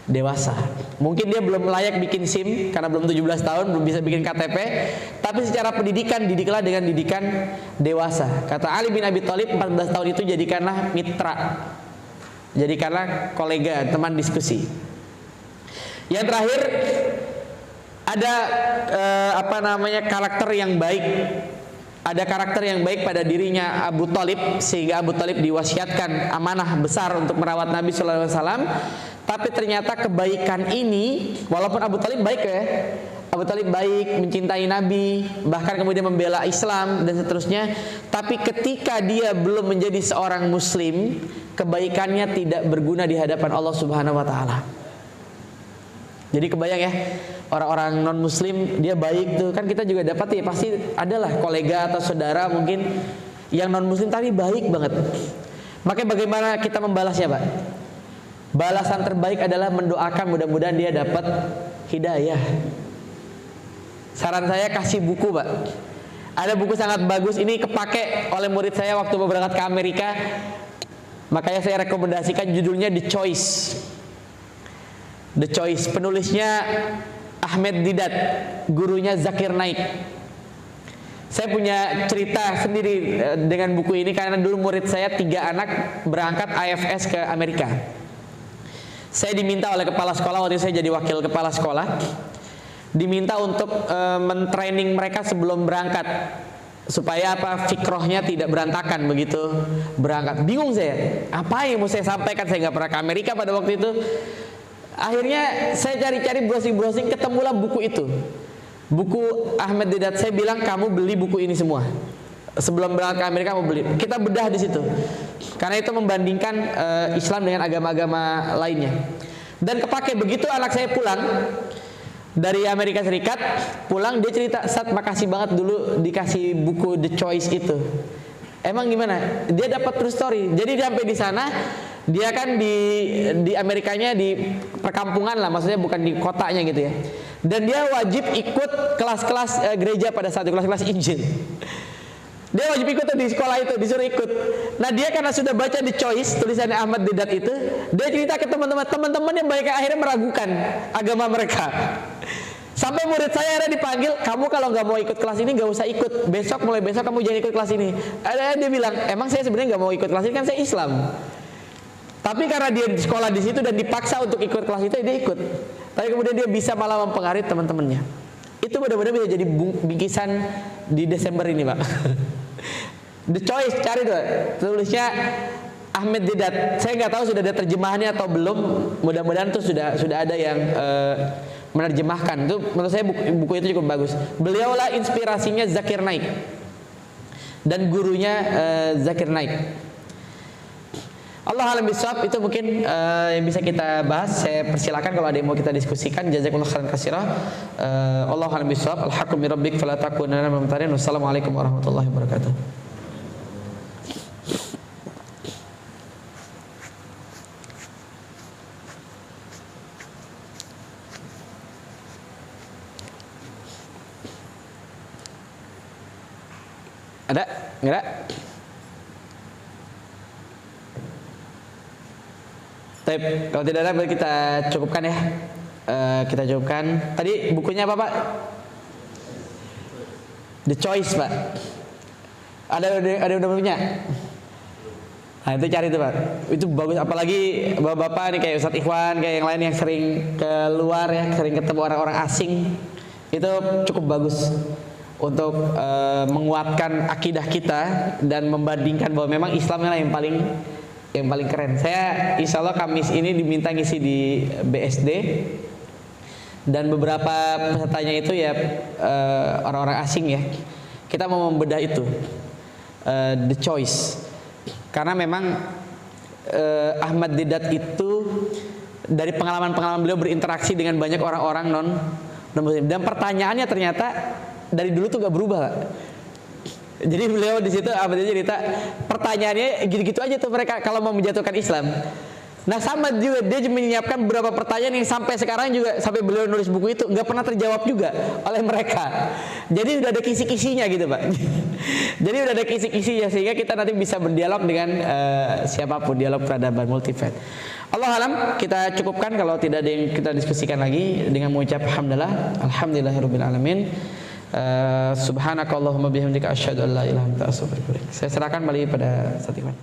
dewasa. Mungkin dia belum layak bikin SIM karena belum 17 tahun, belum bisa bikin KTP, tapi secara pendidikan didiklah dengan didikan dewasa. Kata Ali bin Abi Thalib, 14 tahun itu jadikanlah mitra, jadikanlah kolega, teman diskusi. Yang terakhir ada karakter yang baik. Ada karakter yang baik pada dirinya Abu Thalib, sehingga Abu Thalib diwasiatkan amanah besar untuk merawat Nabi Sallallahu Alaihi Wasallam. Tapi ternyata kebaikan ini, walaupun Abu Thalib baik ya, Abu Thalib baik, mencintai Nabi, bahkan kemudian membela Islam dan seterusnya. Tapi ketika dia belum menjadi seorang Muslim, kebaikannya tidak berguna di hadapan Allah Subhanahu Wa Taala. Jadi kebayang ya, orang-orang non Muslim dia baik tuh, kan kita juga dapat ya, pasti adalah kolega atau saudara mungkin yang non Muslim tapi baik banget. Makanya bagaimana kita membalasnya, Pak? Balasan terbaik adalah mendoakan mudah-mudahan dia dapat hidayah. Saran saya kasih buku, Pak. Ada buku sangat bagus, ini kepake oleh murid saya waktu berangkat ke Amerika. Makanya saya rekomendasikan, judulnya The Choice. The Choice, penulisnya Ahmed Didat, gurunya Zakir Naik. Saya punya cerita sendiri dengan buku ini karena dulu murid saya 3 anak berangkat IFS ke Amerika. Saya diminta oleh kepala sekolah, waktu itu saya jadi wakil kepala sekolah, diminta untuk mentraining mereka sebelum berangkat supaya fikrohnya tidak berantakan begitu berangkat. Bingung saya, apa yang mau saya sampaikan, saya nggak pernah ke Amerika pada waktu itu. Akhirnya saya cari-cari, browsing-browsing, ketemulah buku itu, buku Ahmed Didat. Saya bilang, kamu beli buku ini semua sebelum berangkat ke Amerika, kamu beli. Kita bedah di situ karena itu membandingkan Islam dengan agama-agama lainnya. Dan kepake begitu anak saya pulang dari Amerika Serikat, pulang dia cerita, "Sat, makasih banget dulu dikasih buku The Choice itu." Emang gimana? Dia dapat true story. Jadi sampai di sana, dia kan di Amerikanya di perkampungan lah, maksudnya bukan di kotanya gitu ya. Dan dia wajib ikut kelas-kelas gereja pada saat itu, kelas-kelas Injil. Dia wajib ikut di sekolah itu, disuruh ikut. Nah dia karena sudah baca The Choice, tulisannya Ahmad Didat itu, dia cerita ke teman-teman yang baik akhirnya meragukan agama mereka. Sampai murid saya ada dipanggil, "Kamu kalau nggak mau ikut kelas ini nggak usah ikut. Mulai besok kamu jangan ikut kelas ini." Ada dia bilang, "Emang saya sebenarnya nggak mau ikut kelas ini, kan saya Islam." Tapi karena dia di sekolah di situ dan dipaksa untuk ikut kelas itu, dia ikut. Tapi kemudian dia bisa malah mempengaruhi teman-temannya. Itu benar-benar bisa jadi bingkisan di Desember ini, Pak. The Choice, cari tuh, tulisnya Ahmed Didat. Saya nggak tahu sudah ada terjemahannya atau belum. Mudah-mudahan tuh sudah ada yang menerjemahkan. Itu menurut saya buku itu cukup bagus. Beliaulah inspirasinya Zakir Naik dan gurunya Zakir Naik. Allah alam bisawab, itu mungkin yang bisa kita bahas. Saya persilakan kalau ada yang mau kita diskusikan. Jazakumullah khairan katsira. Allah alam bisawab. Al-haqqu min rabbik fala takunanna minal mumtarin. Wassalamualaikum warahmatullahi wabarakatuh. Ada? Enggak? Baik, kalau tidak ada berarti kita cukupkan ya. Kita cukupkan. Tadi bukunya apa, Pak? The Choice, Pak. Ada udah punya? Nah itu cari tuh, Pak. Itu bagus, apalagi bapak-bapak nih kayak Ustadz Ikhwan, kayak yang lain yang sering keluar ya, sering ketemu orang-orang asing. Itu cukup bagus untuk menguatkan akidah kita dan membandingkan bahwa memang Islam yang paling yang paling keren. Saya insya Allah Kamis ini diminta ngisi di BSD, dan beberapa pesertanya itu ya orang-orang asing ya. Kita mau membedah itu, The Choice, karena memang Ahmad Didat itu dari pengalaman-pengalaman beliau berinteraksi dengan banyak orang-orang non muslim, dan pertanyaannya ternyata dari dulu tuh gak berubah, Pak. Jadi beliau di situ cerita pertanyaannya gitu-gitu aja tuh mereka kalau mau menjatuhkan Islam. Nah sama juga dia menyiapkan beberapa pertanyaan yang sampai sekarang juga, sampai beliau nulis buku itu nggak pernah terjawab juga oleh mereka. Jadi udah ada kisi-kisinya gitu, Pak. Jadi udah ada kisi-kisinya sehingga kita nanti bisa berdialog dengan siapapun, dialog peradaban multifat. Allah alam, kita cukupkan kalau tidak ada yang kita diskusikan lagi dengan mengucap alhamdulillah, alhamdulillahirabbil alamin. Subhanakallahumma bihamdika asyhadu an la ilaha illa anta astaghfiruka wa atubu ilaik. Saya serahkan kembali pada Ustaz Iwan.